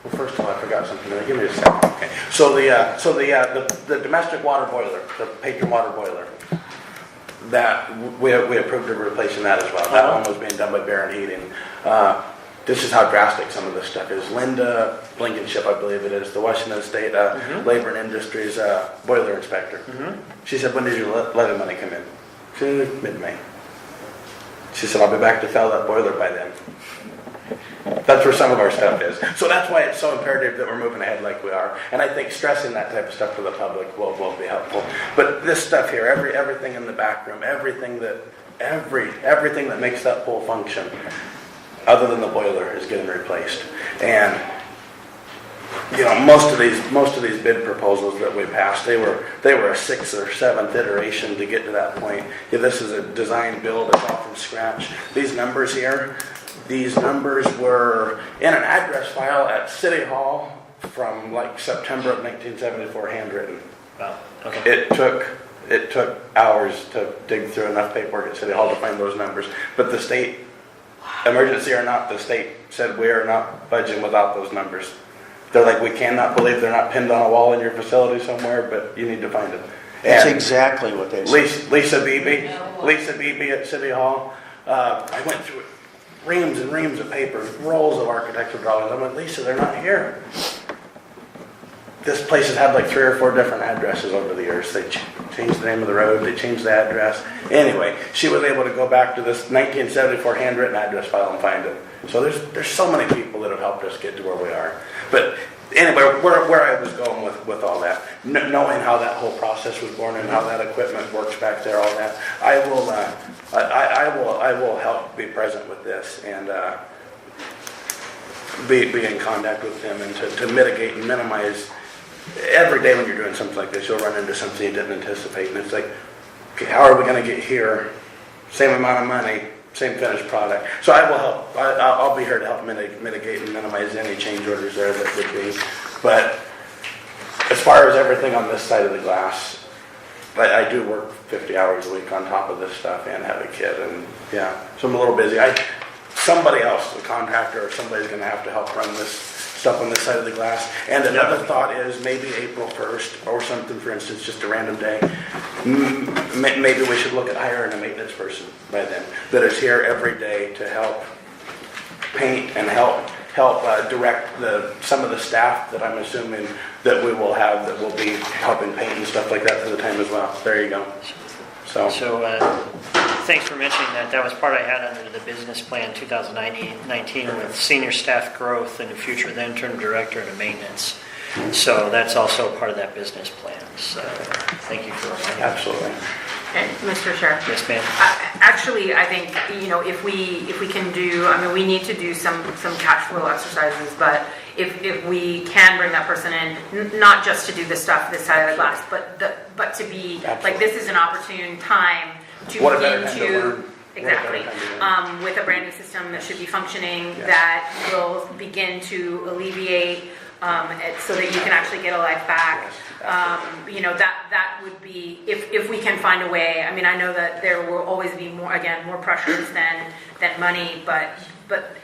Well, first of all, I forgot something there. Give me a second. Okay. So the domestic water boiler, the patron water boiler, that we approved of replacing that as well. That one was being done by Barron Heating. This is how drastic some of this stuff is. Linda Blankenship, I believe it is, the Washington State Labor and Industries boiler inspector. She said, when did your levy money come in? She said, mid-May. She said, I'll be back to fill that boiler by then. That's where some of our stuff is. So that's why it's so imperative that we're moving ahead like we are. And I think stressing that type of stuff to the public will be helpful. But this stuff here, everything in the back room, everything that makes that pole function, other than the boiler, is getting replaced. And you know, most of these bid proposals that we passed, they were a 6th or 7th iteration to get to that point. Yeah, this is a design build, it's all from scratch. These numbers here, these numbers were in an address file at City Hall from like September of 1974, handwritten. Wow. Okay. It took hours to dig through enough paperwork at City Hall to find those numbers. But the state, emergency or not, the state said we are not budgeting without those numbers. They're like, we cannot believe they're not pinned on a wall in your facility somewhere, but you need to find it. That's And exactly what they said. Lisa Beebe at City Hall. I went through reams and reams of papers, rolls of architectural drawings. I'm like, Lisa, they're not here. This place has had like 3 or 4 different addresses over the years. They changed the name of the road, they changed the address. Anyway, she was able to go back to this 1974 handwritten address file and find it. So there's so many people that have helped us get to where we are. But anyway, where I was going with all that, knowing how that whole process was born and how that equipment works back there, all that, I will help be present with this and be in contact with them and to mitigate and minimize. Every day when you're doing something like this, you'll run into something you didn't anticipate, and it's like, okay, how are we going to get here? Same amount of money, same finished product. So I will help. I'll be here to help mitigate and minimize any change orders there that would be. But as far as everything on this side of the glass, I do work 50 hours a week on top of this stuff and have a kid, and yeah, so I'm a little busy. Somebody else, a contractor or somebody's going to have to help run this stuff on this side of the glass. And another thought is maybe April 1st or something, for instance, just a random day. Maybe we should look at hiring a maintenance person by then that is here every day to help paint and help direct some of the staff that I'm assuming that we will have that will be helping paint and stuff like that for the time as well. There you go. So thanks for mentioning that. That was part I had under the business plan 2019 with senior staff growth and the future of the interim director and maintenance. So that's also part of that business plan. So thank you for reminding me. absolutely. And Mr. Chair. Yes, ma'am. Actually, I think, you know, if we can do, I mean, we need to do some cash flow exercises, but if we can bring that person in, not just to do the stuff this side of the glass, but to be, like, this is an opportune time to What a begin better time to learn. exactly, What a better time to with a brand new system that should be functioning, Yes. that will begin to alleviate, so that you can actually get a life back. Yes, You know, that would be, if we can find a way. I mean, I know that there will always be more pressures than money, but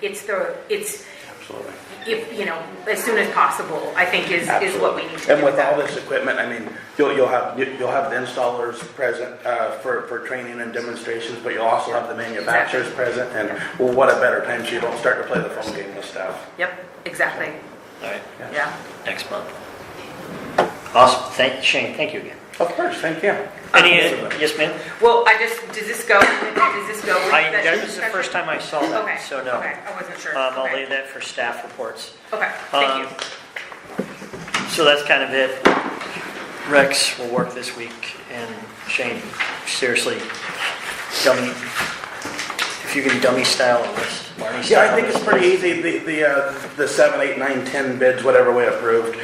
it's Absolutely. if, you know, as soon as possible, I think is what we need to do. And with all this equipment, I mean, you'll have the installers present for training and demonstrations, but you'll also have the manufacturers present. And well, what a better time so you don't start to play the phone game with stuff. Yep, exactly, All right, yeah. next month. Awesome. Shane, thank you again. Of course, thank you. Yes, ma'am? Well, does this go with that That was the first time I saw that, Okay, so no. okay, I wasn't sure. I'll Okay. leave that for staff reports. Okay, thank you. So that's kind of it. Rex will work this week, and Shane, seriously, if you can dummy style a list, Marnie style. Yeah, I think it's pretty easy. The 7, 8, 9, 10 bids, whatever we approved,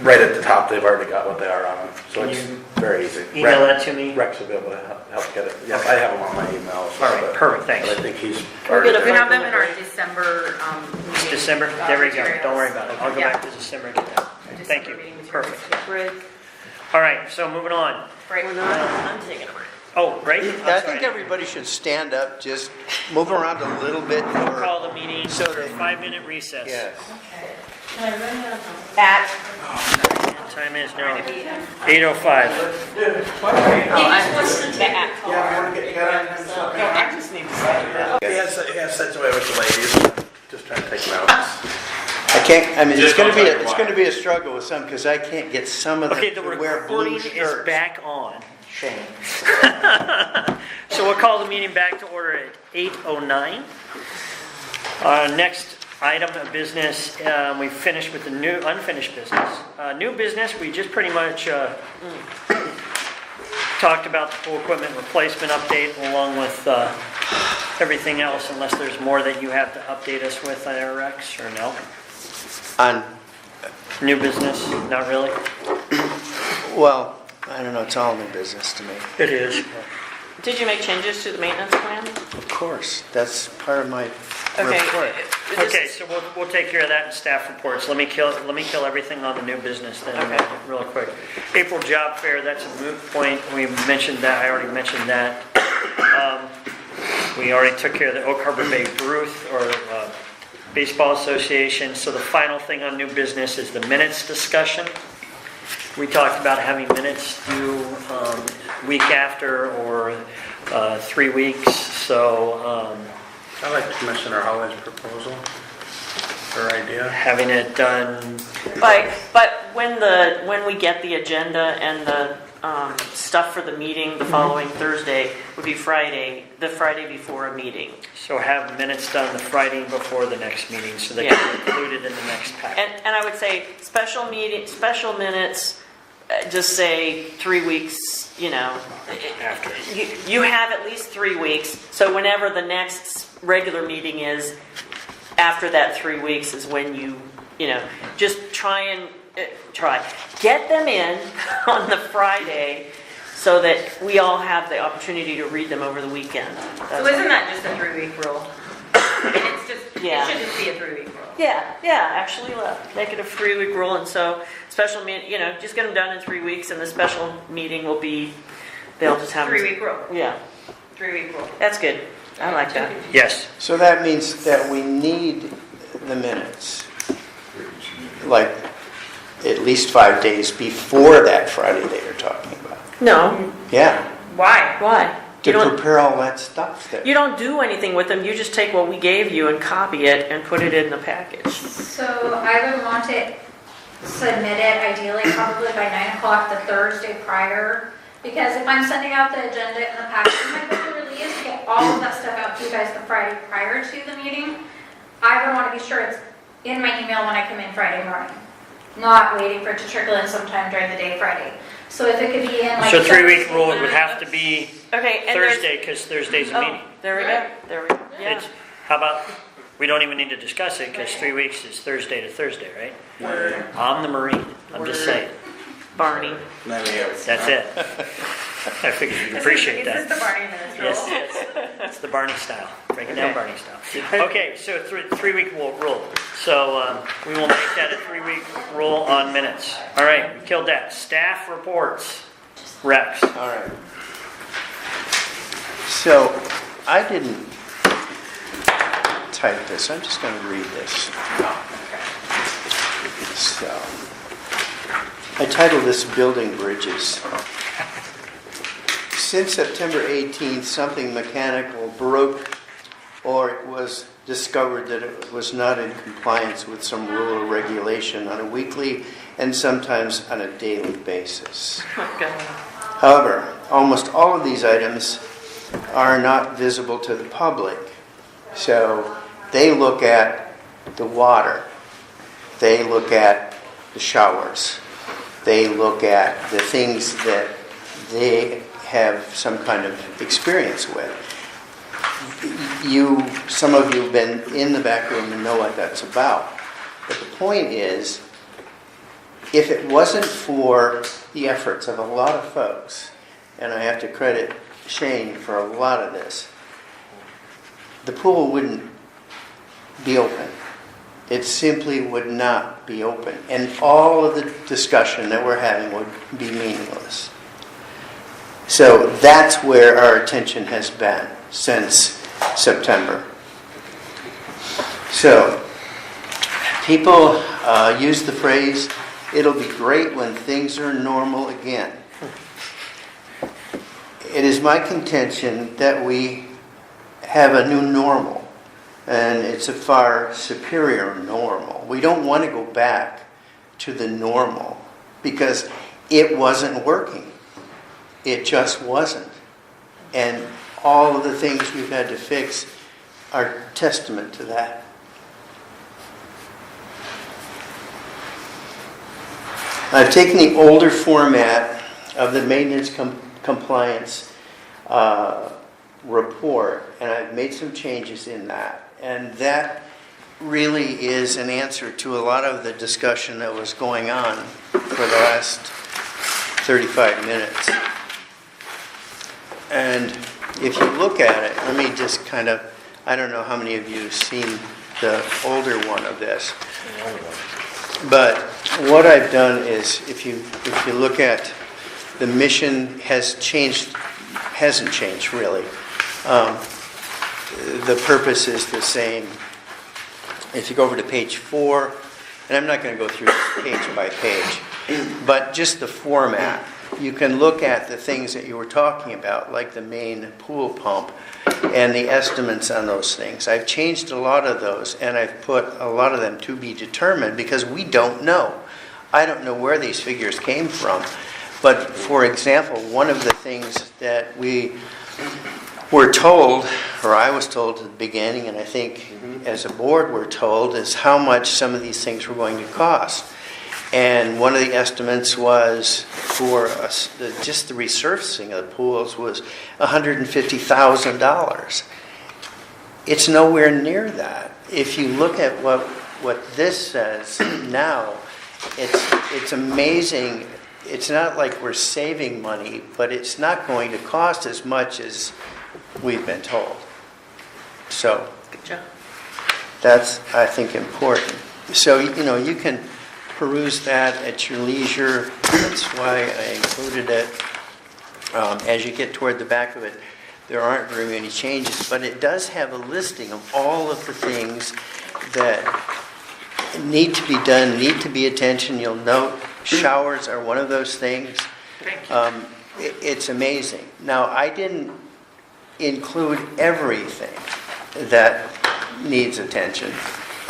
right at the top, they've already got what they are on them. So Can it's you very easy. Email that to me? Rex will be able to help get it. Yes, I have them on my email. So, All right, perfect, thanks. But I think he's We're already gonna We there. have them in our December meeting. December? There we go. materials. Don't worry about it. I'll go Yeah. back to December and get that. Thank you. December meeting materials. Perfect. Break. All right, so moving on. Right. We're not, I'm taking a break. Oh, great. I'm I sorry. think everybody should stand up, just move around a little bit. We'll call the meeting So for a that- 5-minute recess. Yes. Can I run it out? At, Time is now 8:05. No, I just need to say that. He has such a way with the ladies, just trying to take notes. I can't, I mean, it's Just gonna be, don't tell it's me gonna be a struggle with some, because I can't get some of them Okay, the to wear blue recording is shirts. back on. Shame. So we'll call the meeting back to order at 8:09. Next item of business, we finished with the new unfinished business. New business, we just pretty much talked about the pool equipment replacement update along with everything else, unless there's more that you have to update us with, Rex, or no? On, New business, not really? well, I don't know, it's all new business to me. It is. Did you make changes to the maintenance plan? Of course, that's part of my Okay. report. Okay, so we'll take care of that in staff reports. Let me kill everything on the new business then, Okay. real quick. April Job Fair, that's a moot point. We mentioned that, I already mentioned that. We already took care of the Oak Harbor Bay Ruth, or Baseball Association. So the final thing on new business is the minutes discussion. We talked about having minutes due week after or 3 weeks, so I like Commissioner Holland's proposal, or idea. having it done, But when we get the agenda and the stuff for the meeting the following Thursday would be Friday, the Friday before a meeting. so have minutes done the Friday before the next meeting, so they Yeah. can be included in the next packet. And I would say special minutes, just say 3 weeks, After. You have at least 3 weeks, so whenever the next regular meeting is, after that 3 weeks is when just try. Get them in on the Friday so that we all have the opportunity to read them over the weekend. so isn't that just a 3-week rule? I mean, it's just, Yeah. it should just be a 3-week rule. Yeah, actually, make it a 3-week rule, and so special meeting, just get them done in 3 weeks, and the special meeting will be, they'll just have. 3-week rule, Yeah, 3-week rule. that's good. I like that. Yes, So that means that we need the minutes, like, at least 5 days before that Friday that you're talking about. No, Yeah, Why? why? to You don't, prepare all that stuff that. you don't do anything with them, you just take what we gave you and copy it and put it in the package. So I would want it submitted ideally probably by 9 o'clock the Thursday prior, because if I'm sending out the agenda and the package, my goal really is to get all of that stuff out to you guys the Friday prior to the meeting. I would want to be sure it's in my email when I come in Friday morning, not waiting for it to trickle in sometime during the day Friday. So if it could be in like. so 3-week Thursday rule, it would night- have to be Okay, and there's. Thursday, because Thursday's a Oh, meeting. there we go, yeah. It's, how about, we don't even need to discuss it, because 3 weeks is Thursday to Thursday, right? I'm the Marine, I'm just saying, Barney. that's it. I figured you'd appreciate Is this that. the Barney minutes rule? Yes, that's the Barney style, break it down Okay. Barney style. Okay, so 3-week rule, so we will make that a 3-week rule on minutes. All right, we killed that. Staff reports, Rex. All right. So, I didn't type this, I'm just going to read this. So, I titled this Building Bridges. Since September 18th, something mechanical broke, or it was discovered that it was not in compliance with some rule or regulation on a weekly and sometimes on a daily basis. Okay. However, almost all of these items are not visible to the public. So they look at the water, they look at the showers, they look at the things that they have some kind of experience with. Some of you have been in the back room and know what that's about. But the point is, if it wasn't for the efforts of a lot of folks, and I have to credit Shane for a lot of this, the pool wouldn't be open. It simply would not be open. And all of the discussion that we're having would be meaningless. So that's where our attention has been since September. So, People use the phrase, "It'll be great when things are normal again." It is my contention that we have a new normal, and it's a far superior normal. We don't want to go back to the normal because it wasn't working. It just wasn't. And all of the things we've had to fix are testament to that. I've taken the older format of the maintenance compliance report, and I've made some changes in that. And that really is an answer to a lot of the discussion that was going on for the last 35 minutes. And if you look at it, let me just kind of, I don't know how many of you have seen the older one of this. But what I've done is, if you look at the mission hasn't changed really. The purpose is the same. If you go over to page 4, and I'm not going to go through page by page, but just the format, you can look at the things that you were talking about, like the main pool pump and the estimates on those things. I've changed a lot of those, and I've put a lot of them to be determined because we don't know. I don't know where these figures came from. But for example, one of the things that we were told, or I was told at the beginning, and I think as a board we're told, is how much some of these things were going to cost. And one of the estimates was for us, just the resurfacing of the pools was $150,000. It's nowhere near that. If you look at what this says now, it's amazing. It's not like we're saving money, but it's not going to cost as much as we've been told. So Good job. that's, I think, important. So, you can peruse that at your leisure. That's why I included it. As you get toward the back of it, there aren't very many changes, but it does have a listing of all of the things that need to be done, need to be attention. You'll note showers are one of those things. Thank you. It's amazing. Now, I didn't include everything that needs attention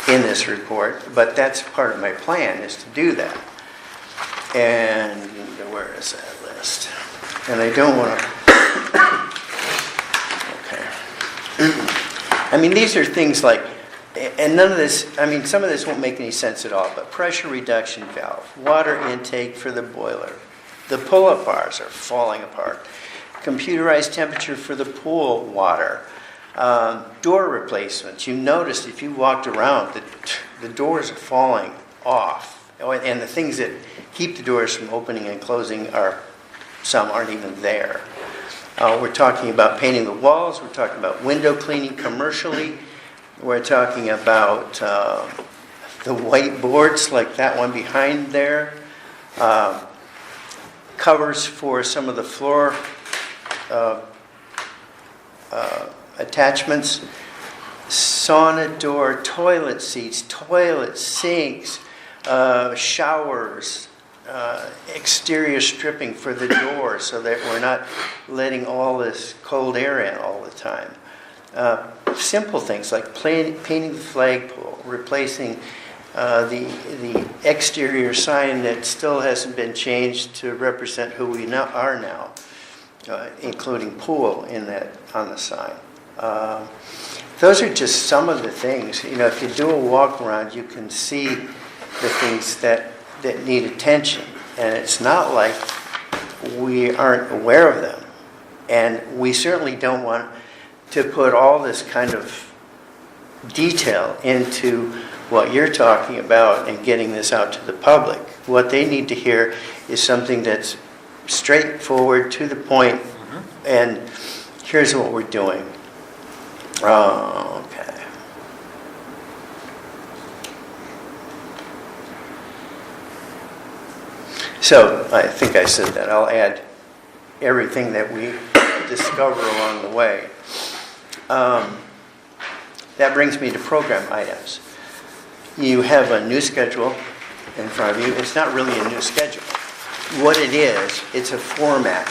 in this report, but that's part of my plan, is to do that. And where is that list? And I don't want to... Okay. I mean, these are things like, and none of this, I mean, some of this won't make any sense at all, but pressure reduction valve, water intake for the boiler, the pull-up bars are falling apart, computerized temperature for the pool water, door replacements. You noticed if you walked around, the doors are falling off. And the things that keep the doors from opening and closing some aren't even there. We're talking about painting the walls. We're talking about window cleaning commercially. We're talking about the white boards like that one behind there. Covers for some of the floor attachments, sauna door, toilet seats, toilet sinks, showers, exterior stripping for the door so that we're not letting all this cold air in all the time. Simple things like painting the flagpole, replacing the exterior sign that still hasn't been changed to represent who we are now, including pool on the sign. Those are just some of the things. If you do a walk around, you can see the things that need attention. And it's not like we aren't aware of them. And we certainly don't want to put all this kind of detail into what you're talking about and getting this out to the public. What they need to hear is something that's straightforward, to the point, and here's what we're doing. Okay. So I think I said that. I'll add everything that we discover along the way. That brings me to program items. You have a new schedule in front of you. It's not really a new schedule. What it is, it's a format.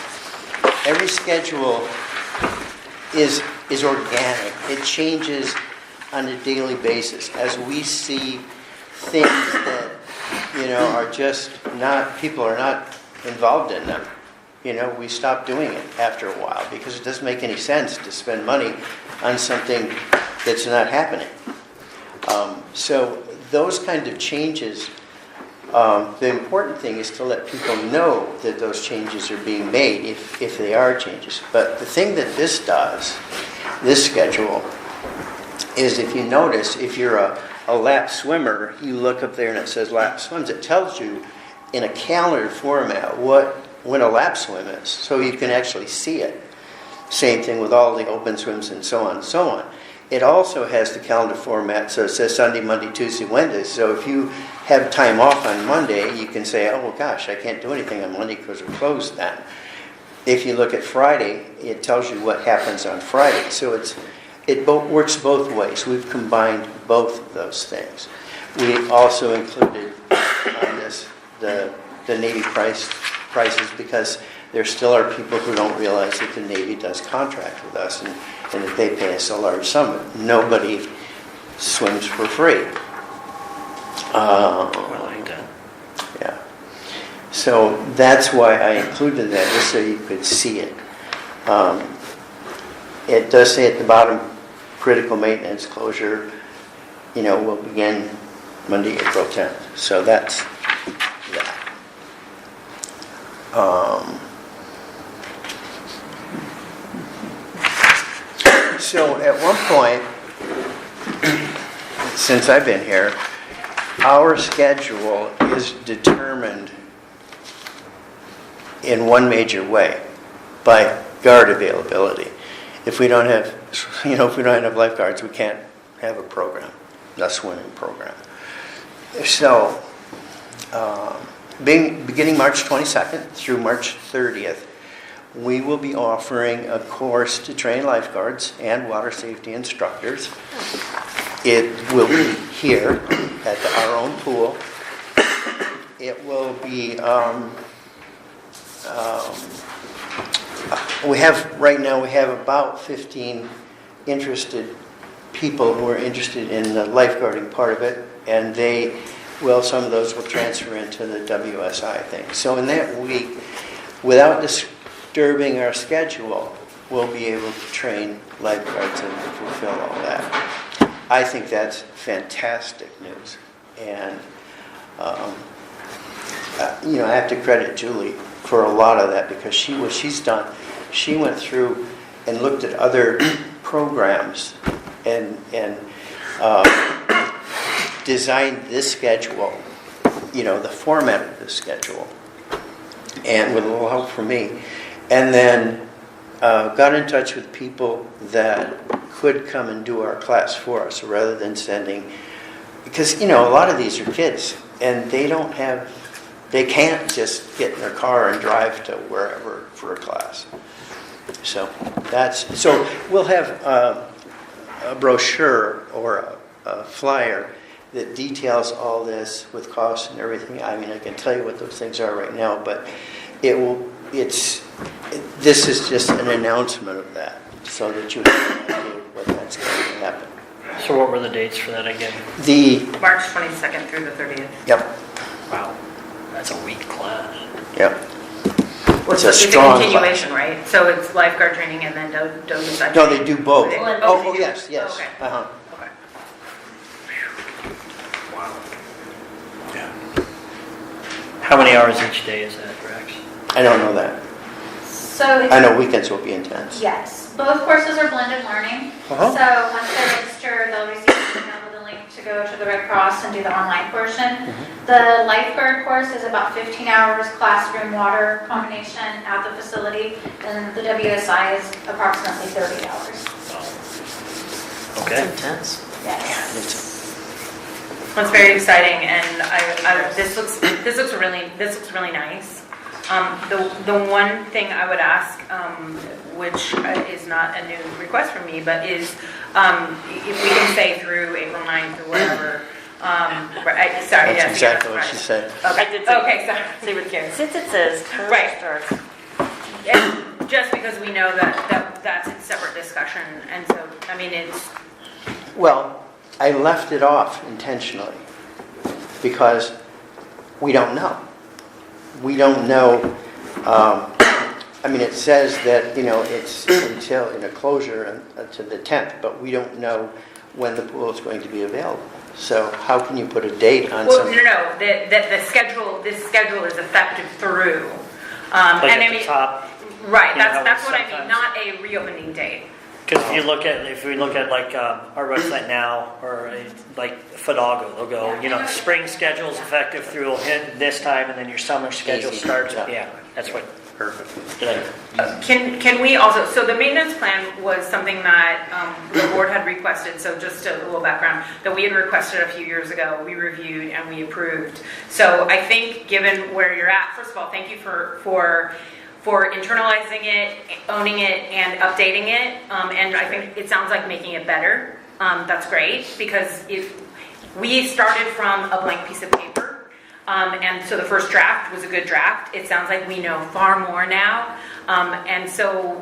Every schedule is organic. It changes on a daily basis as we see things that, are just not, people are not involved in them. We stop doing it after a while because it doesn't make any sense to spend money on something that's not happening. So those kind of changes, the important thing is to let people know that those changes are being made if they are changes. But the thing that this does, this schedule, is if you notice, if you're a lap swimmer, you look up there and it says lap swims. It tells you in a calendar format when a lap swim is, so you can actually see it. Same thing with all the open swims and so on and so on. It also has the calendar format, so it says Sunday, Monday, Tuesday, Wednesday. So if you have time off on Monday, you can say, oh gosh, I can't do anything on Monday because we're closed then. If you look at Friday, it tells you what happens on Friday. So it works both ways. We've combined both of those things. We also included on this the Navy prices because there still are people who don't realize that the Navy does contract with us and that they pay us a large sum. Nobody swims for free. I like that. Yeah. So that's why I included that, just so you could see it. It does say at the bottom, critical maintenance closure, will begin Monday, April 10th. So that's that. So at one point, since I've been here, our schedule is determined in one major way, by guard availability. If we don't have, if we don't have enough lifeguards, we can't have a program, a swimming program. So, beginning March 22nd through March 30th, we will be offering a course to train lifeguards and water safety instructors. It will be here at our own pool. It will be, right now we have about 15 interested people who are interested in the lifeguarding part of it, and some of those will transfer into the WSI thing. So in that week, without disturbing our schedule, we'll be able to train lifeguards and fulfill all that. I think that's fantastic news. And, I have to credit Julie for a lot of that because she's done. She went through and looked at other programs and designed this schedule, the format of this schedule, and with a little help from me. And then got in touch with people that could come and do our class for us rather than sending, because, a lot of these are kids and they can't just get in their car and drive to wherever for a class. So we'll have a brochure or a flyer that details all this with costs and everything. I mean, I can tell you what those things are right now, but this is just an announcement of that so that you have an idea what that's going to happen. So what were the dates for that again? March 22nd through the 30th. Yep. Wow, that's a week class. Yep. It's a strong continuation, right? So it's lifeguard training and then DOSA. No, they do both. Oh, yes. Okay. Uh-huh. Okay. Wow. Yeah. How many hours each day is that, Rex? I don't know that. So I know weekends will be intense. yes, both courses are blended learning. Uh-huh. So once they register, they'll receive an email with a link to go to the Red Cross and do the online portion. Mm-hmm. The lifeguard course is about 15 hours classroom water combination at the facility, and the WSI is approximately 30 hours. Okay. Intense. Yes. It's very exciting, and this looks really nice. The one thing I would ask, which is not a new request from me, but is if we can say through April 9th or whatever, Right, sorry, yes. That's exactly what she said. I did say, Okay, sorry. say with Karen, since it says term Right. starts. And just because we know that's a separate discussion, and so, I mean, it's, Well, I left it off intentionally because we don't know. We don't know, I mean, it says that, it's until, closure to the 10th, but we don't know when the pool is going to be available. So how can you put a date on well, something? no, this schedule is effective through. Like And I at the mean, top, right, you know, that's what I mean, sometimes- not a reopening date. because if we look at like our website now, or like Fidago, they'll go, spring schedule's effective through this time, and then your summer schedule Easy. starts. Yeah. Yeah, that's what. Perfect. Can we also, so the maintenance plan was something that the board had requested, so just a little background, that we had requested a few years ago, we reviewed and we approved. So I think given where you're at, first of all, thank you for internalizing it, owning it, and updating it. And I think it sounds like making it better. That's great, because if we started from a blank piece of paper, and so the first draft was a good draft. It sounds like we know far more now. And so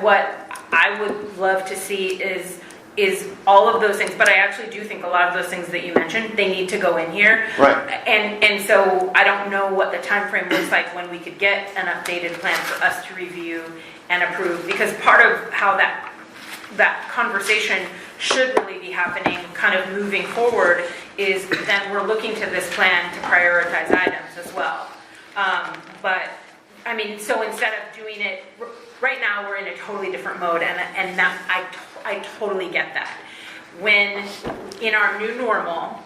what I would love to see is all of those things, but I actually do think a lot of those things that you mentioned, they need to go in here. Right. And so I don't know what the time frame looks like when we could get an updated plan for us to review and approve, because part of how that conversation should really be happening, kind of moving forward, is then we're looking to this plan to prioritize items as well. But, I mean, so instead of doing it, right now we're in a totally different mode, and that, I totally get that. When, in our new normal,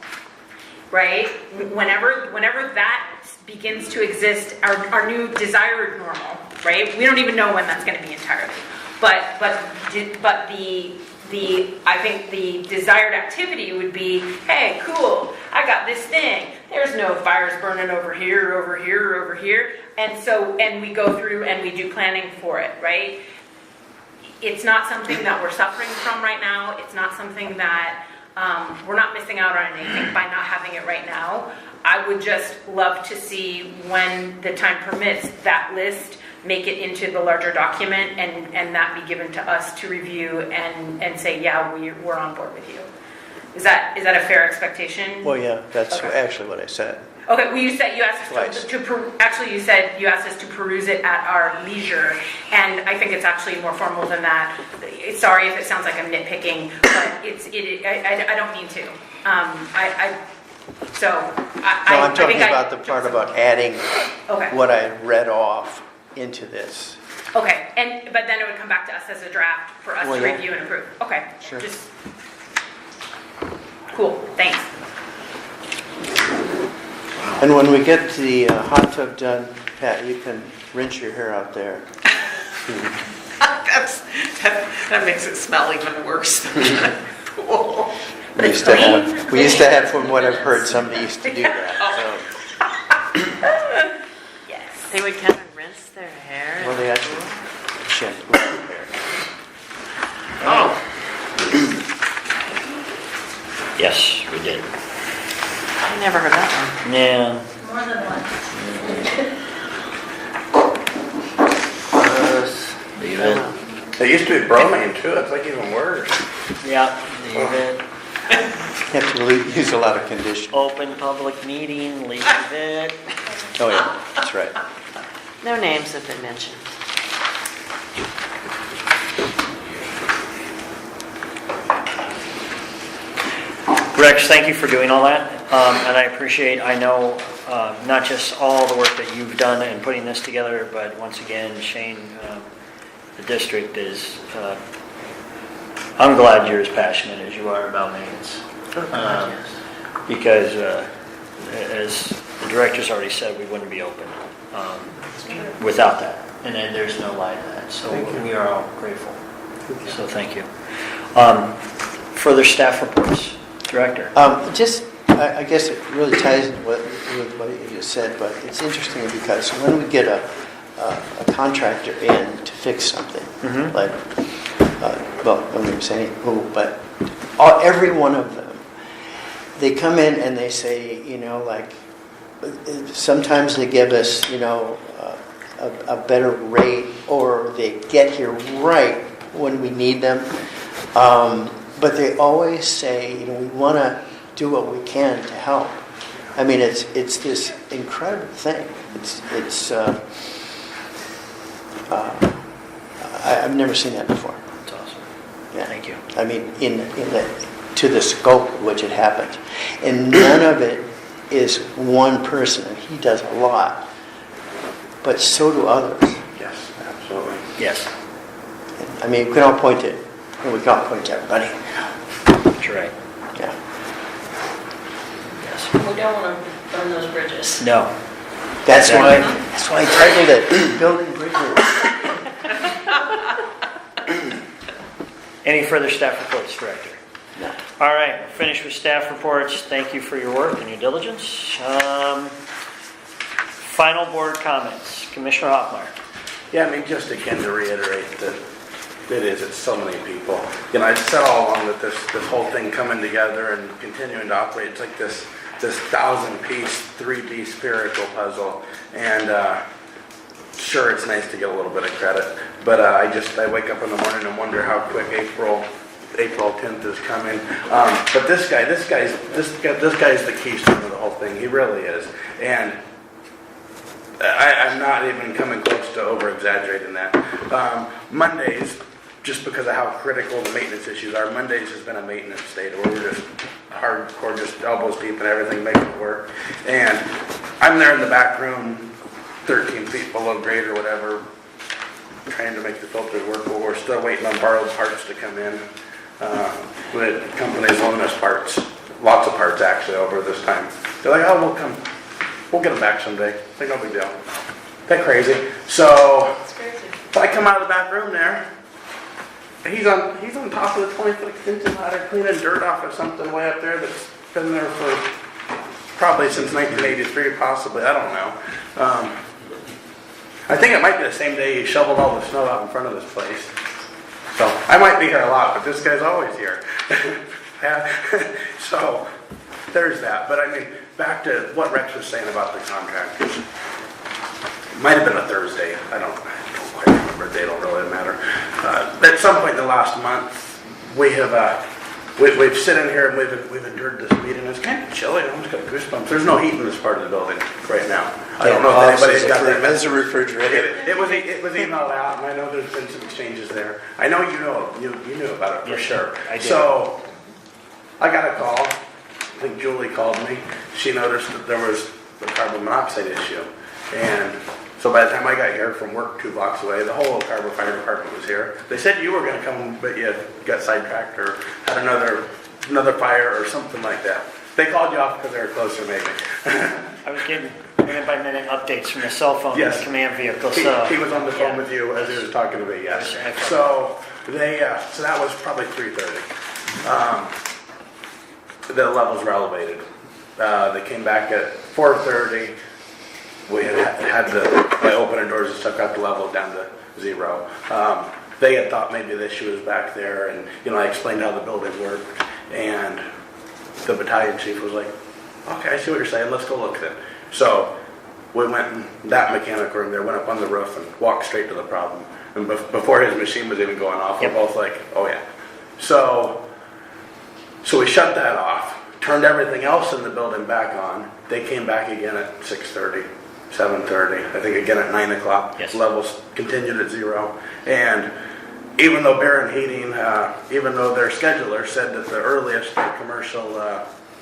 right, whenever that begins to exist, our new desired normal, right, we don't even know when that's going to be entirely. But I think the desired activity would be, hey, cool, I got this thing. There's no fires burning over here, over here, over here. And we go through and we do planning for it, right? It's not something that we're suffering from right now. It's not something that we're not missing out on anything by not having it right now. I would just love to see, when the time permits, that list make it into the larger document, and that be given to us to review and say, yeah, we're on board with you. Is that a fair expectation? Well, yeah, that's Okay. actually what I said. Okay, well, you asked Twice. us you said you asked us to peruse it at our leisure, and I think it's actually more formal than that. Sorry if it sounds like I'm nitpicking, but I don't mean to. No, I'm talking about the part about adding Okay. what I read off into this. Okay, but then it would come back to us as a draft for us Well, to yeah. review and approve. Okay. Sure. Just cool. Thanks. And when we get the hot tub done, Pat, you can rinse your hair out there. That makes it smell even worse than the pool. We used to have, from what I've heard, somebody used to do that. Yes. They would come and rinse their hair. So, well, they actually shampoo their hair. Oh, Yes, we did. I never heard that one. Yeah. More than once. Leave it. It used to be bromine too, it's like even worse. Yeah, leave it. You have to use a lot of conditioner. Open public meeting, leave it. Oh, yeah, that's right. No names have been mentioned. Rex, thank you for doing all that, and I know not just all the work that you've done in putting this together, but once again, Shane, the district is, I'm glad you're as passionate as you are about maintenance. Because as the director's already said, we wouldn't be open without that, and then there's no lie to that, so we are all grateful. So thank you. Further staff reports. Director. I guess it really ties in with what you just said, but it's interesting because when we get a contractor in to fix something, like, well, I'm not going to say who, but every one of them they come in and they say, like, sometimes they give us, a better rate, or they get here right when we need them. But they always say, we want to do what we can to help. I mean, it's this incredible thing. I've never seen that before. That's awesome. Yeah. Thank you. I mean, to the scope of which it happened, and none of it is one person. He does a lot, but so do others. Yes, absolutely. Yes, I mean, we can all point it, and we can all point to everybody. that's right. Yeah. Yes. We don't want to burn those bridges. No. That's why I titled it "Building Bridges." Any further staff reports, Director? No. All right, we're finished with staff reports. Thank you for your work and your diligence. Final board comments. Commissioner Hoffmeyer. Yeah, I mean, just again to reiterate that it's so many people. I said all along that this whole thing coming together and continuing to operate, it's like this 1,000-piece 3D spherical puzzle. And sure, it's nice to get a little bit of credit, but I wake up in the morning and wonder how quick April 10th is coming. But this guy's the keystone of the whole thing. He really is. And I'm not even coming close to over-exaggerating that. Mondays, just because of how critical the maintenance issues are, Mondays has been a maintenance state where we're just hardcore, just elbows deep and everything, making it work. And I'm there in the back room, 13 feet below grade or whatever, trying to make the filters work, but we're still waiting on borrowed parts to come in. The company's loaning us parts, lots of parts actually over this time. They're like, oh, we'll get them back someday. It's like, no big deal. That crazy. So, It's crazy. if I come out of the back room there, he's on top of the 20-foot extension ladder cleaning dirt off of something way up there that's been there for probably since 1983, possibly. I don't know. I think it might be the same day he shoveled all the snow out in front of this place. So I might be here a lot, but this guy's always here. So there's that. But I mean, back to what Rex was saying about the contract. It might have been a Thursday. I don't quite remember. They don't really matter. At some point in the last month, we've sit in here and we've endured this meeting. It's kind of chilly. I almost got goosebumps. There's no heat in this part of the building right now. I don't know if anybody's got that. There's a refrigerator. It was emailed out, and I know there's been some exchanges there. I know you knew about it for Yes, sure. I did. So I got a call. I think Julie called me. She noticed that there was a carbon monoxide issue, and so by the time I got here from work 2 blocks away, the whole Carver Fire Department was here. They said you were going to come, but you got sidetracked or had another fire or something like that. They called you off because they were closer, maybe. I was getting minute-by-minute updates from the cell phone in Yes. the command vehicle. He So was on the phone yeah. with you as he was talking to me, yes. Yes, I- So so that was probably 3:30. The levels were elevated. They came back at 4:30. We had by opening doors and stuff, got the level down to 0. They had thought maybe the issue was back there, and I explained how the building worked, and the battalion chief was like, okay, I see what you're saying, let's go look at it. So we went in that mechanic room there, went up on the roof and walked straight to the problem. And before his machine was even going off, Yep. we're both like, oh yeah. So we shut that off, turned everything else in the building back on. They came back again at 6:30, 7:30, I think again at 9 o'clock. Yes. Levels continued at 0. And even though Barron Heating, even though their scheduler said that the earliest the commercial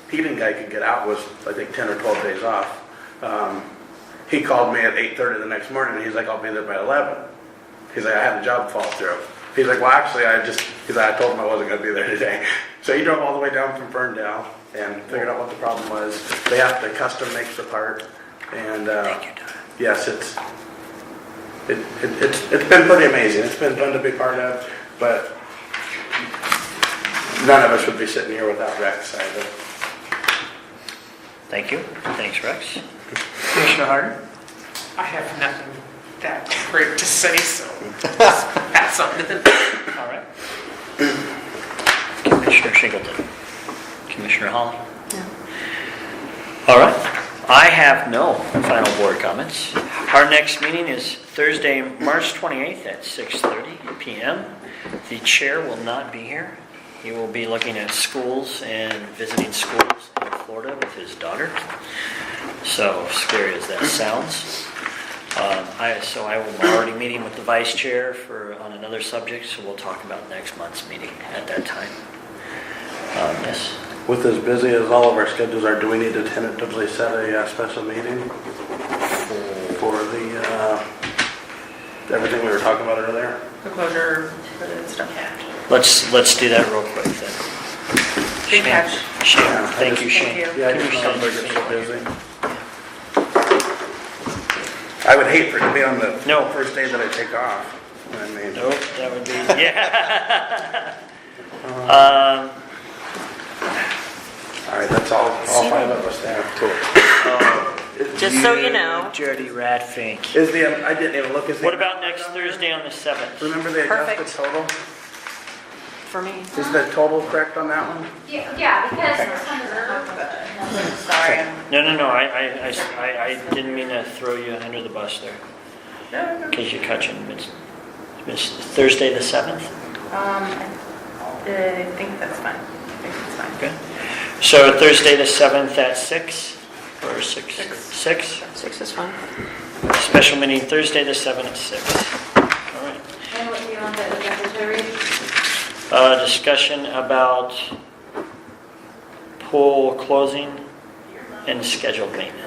heating guy could get out was, I think, 10 or 12 days off, he called me at 8:30 the next morning, and he's like, I'll be there by 11. He's like, I had a job fall through. He's like, well, actually, I told him I wasn't going to be there today. So he drove all the way down from Ferndale and figured out what the problem was. They have to custom make the part, and yes, it's been pretty amazing. It's been fun to be part of, but none of us would be sitting here without Rex either. Thank you. Thanks, Rex. Commissioner Harden? I have nothing that great to say, so just pass on to the next. All right. Commissioner Singleton. Commissioner Hawley. No. All right. I have no final board comments. Our next meeting is Thursday, March 28th at 6:30 p.m. The chair will not be here. He will be looking at schools and visiting schools in Florida with his daughter. So scary as that sounds. I will be already meeting with the vice chair on another subject, so we'll talk about next month's meeting at that time. Yes. With as busy as all of our schedules are, do we need to tentatively set a special meeting for the, everything we were talking about earlier? The closure for the stuff. Let's do that real quick then. Good catch. Shane, thank you, Shane. Thank you. Yeah, I just sounds like it's so busy. I would hate for it to be on the first day that I take off. I mean, Nope, that would be, yeah. all right, that's all five of us there. Cool. Just so you know. Jody Radfink. Is the, I didn't even look. Is the What about next Thursday on the 7th? Remember the adjusted Perfect. total? For me. Is the total correct on that one? Yeah, because this one doesn't have the numbers. Sorry. No, I didn't mean to throw you under the bus there. In case you cut you in it's Thursday the 7th? I think that's fine. I think that's fine. Okay. So Thursday the 7th at 6? Or 6? 6? 6 is fine. Special meeting Thursday the 7th at 6. All right. And what do you want the agenda to read? Discussion about pool closing and scheduled maintenance.